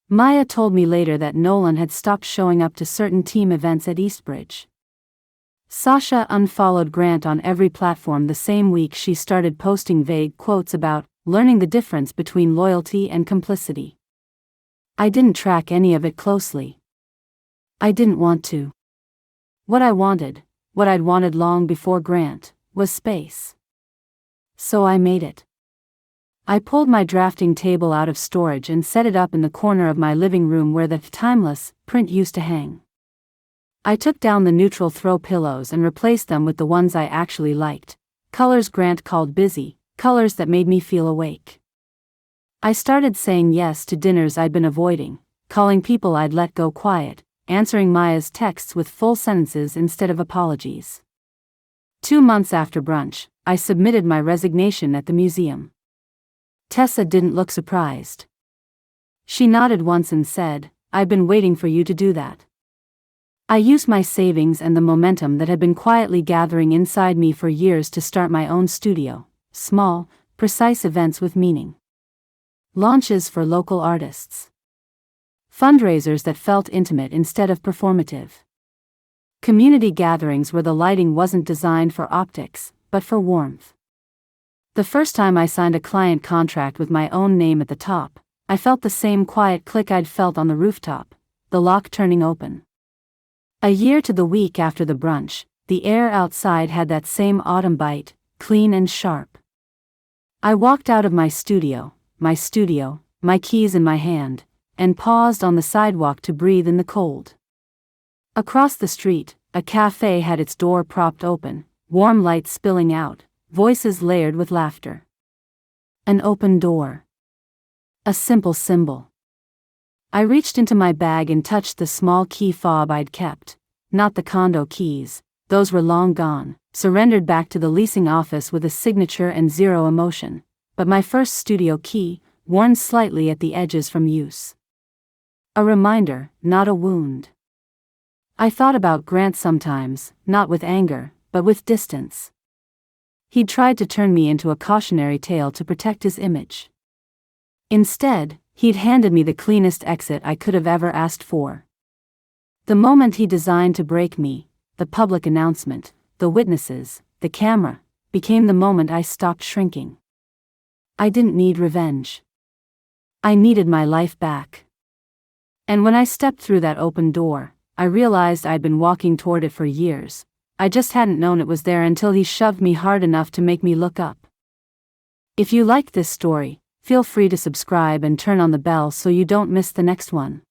Maya told me later that Nolan had stopped showing up to certain team events at Eastbridge. Sasha unfollowed Grant on every platform the same week she started posting vague quotes about learning the difference between loyalty and complicity. I didn't track any of it closely. I didn't want to. What I wanted, what I'd wanted long before Grant, was space. So I made it. I pulled my drafting table out of storage and set it up in the corner of my living room where the timeless print used to hang. I took down the neutral throw pillows and replaced them with the ones I actually liked, colors Grant called busy, colors that made me feel awake. I started saying yes to dinners I'd been avoiding, calling people I'd let go quiet, answering Maya's texts with full sentences instead of apologies. 2 months after brunch, I submitted my resignation at the museum. Tessa didn't look surprised. She nodded once and said, "I've been waiting for you to do that." I used my savings and the momentum that had been quietly gathering inside me for years to start my own studio, small, precise events with meaning. Launches for local artists. Fundraisers that felt intimate instead of performative. Community gatherings where the lighting wasn't designed for optics, but for warmth. The first time I signed a client contract with my own name at the top, I felt the same quiet click I'd felt on the rooftop, the lock turning open. A year to the week after the brunch, the air outside had that same autumn bite, clean and sharp. I walked out of my studio, my keys in my hand, and paused on the sidewalk to breathe in the cold. Across the street, a cafe had its door propped open, warm light spilling out, voices layered with laughter. An open door. A simple symbol. I reached into my bag and touched the small key fob I'd kept, not the condo keys, those were long gone, surrendered back to the leasing office with a signature and zero emotion, but my first studio key, worn slightly at the edges from use. A reminder, not a wound. I thought about Grant sometimes, not with anger, but with distance. He'd tried to turn me into a cautionary tale to protect his image. Instead, he'd handed me the cleanest exit I could have ever asked for. The moment he designed to break me, the public announcement, the witnesses, the camera, became the moment I stopped shrinking. I didn't need revenge. I needed my life back. And when I stepped through that open door, I realized I'd been walking toward it for years. I just hadn't known it was there until he shoved me hard enough to make me look up. If you liked this story, feel free to subscribe and turn on the bell so you don't miss the next one.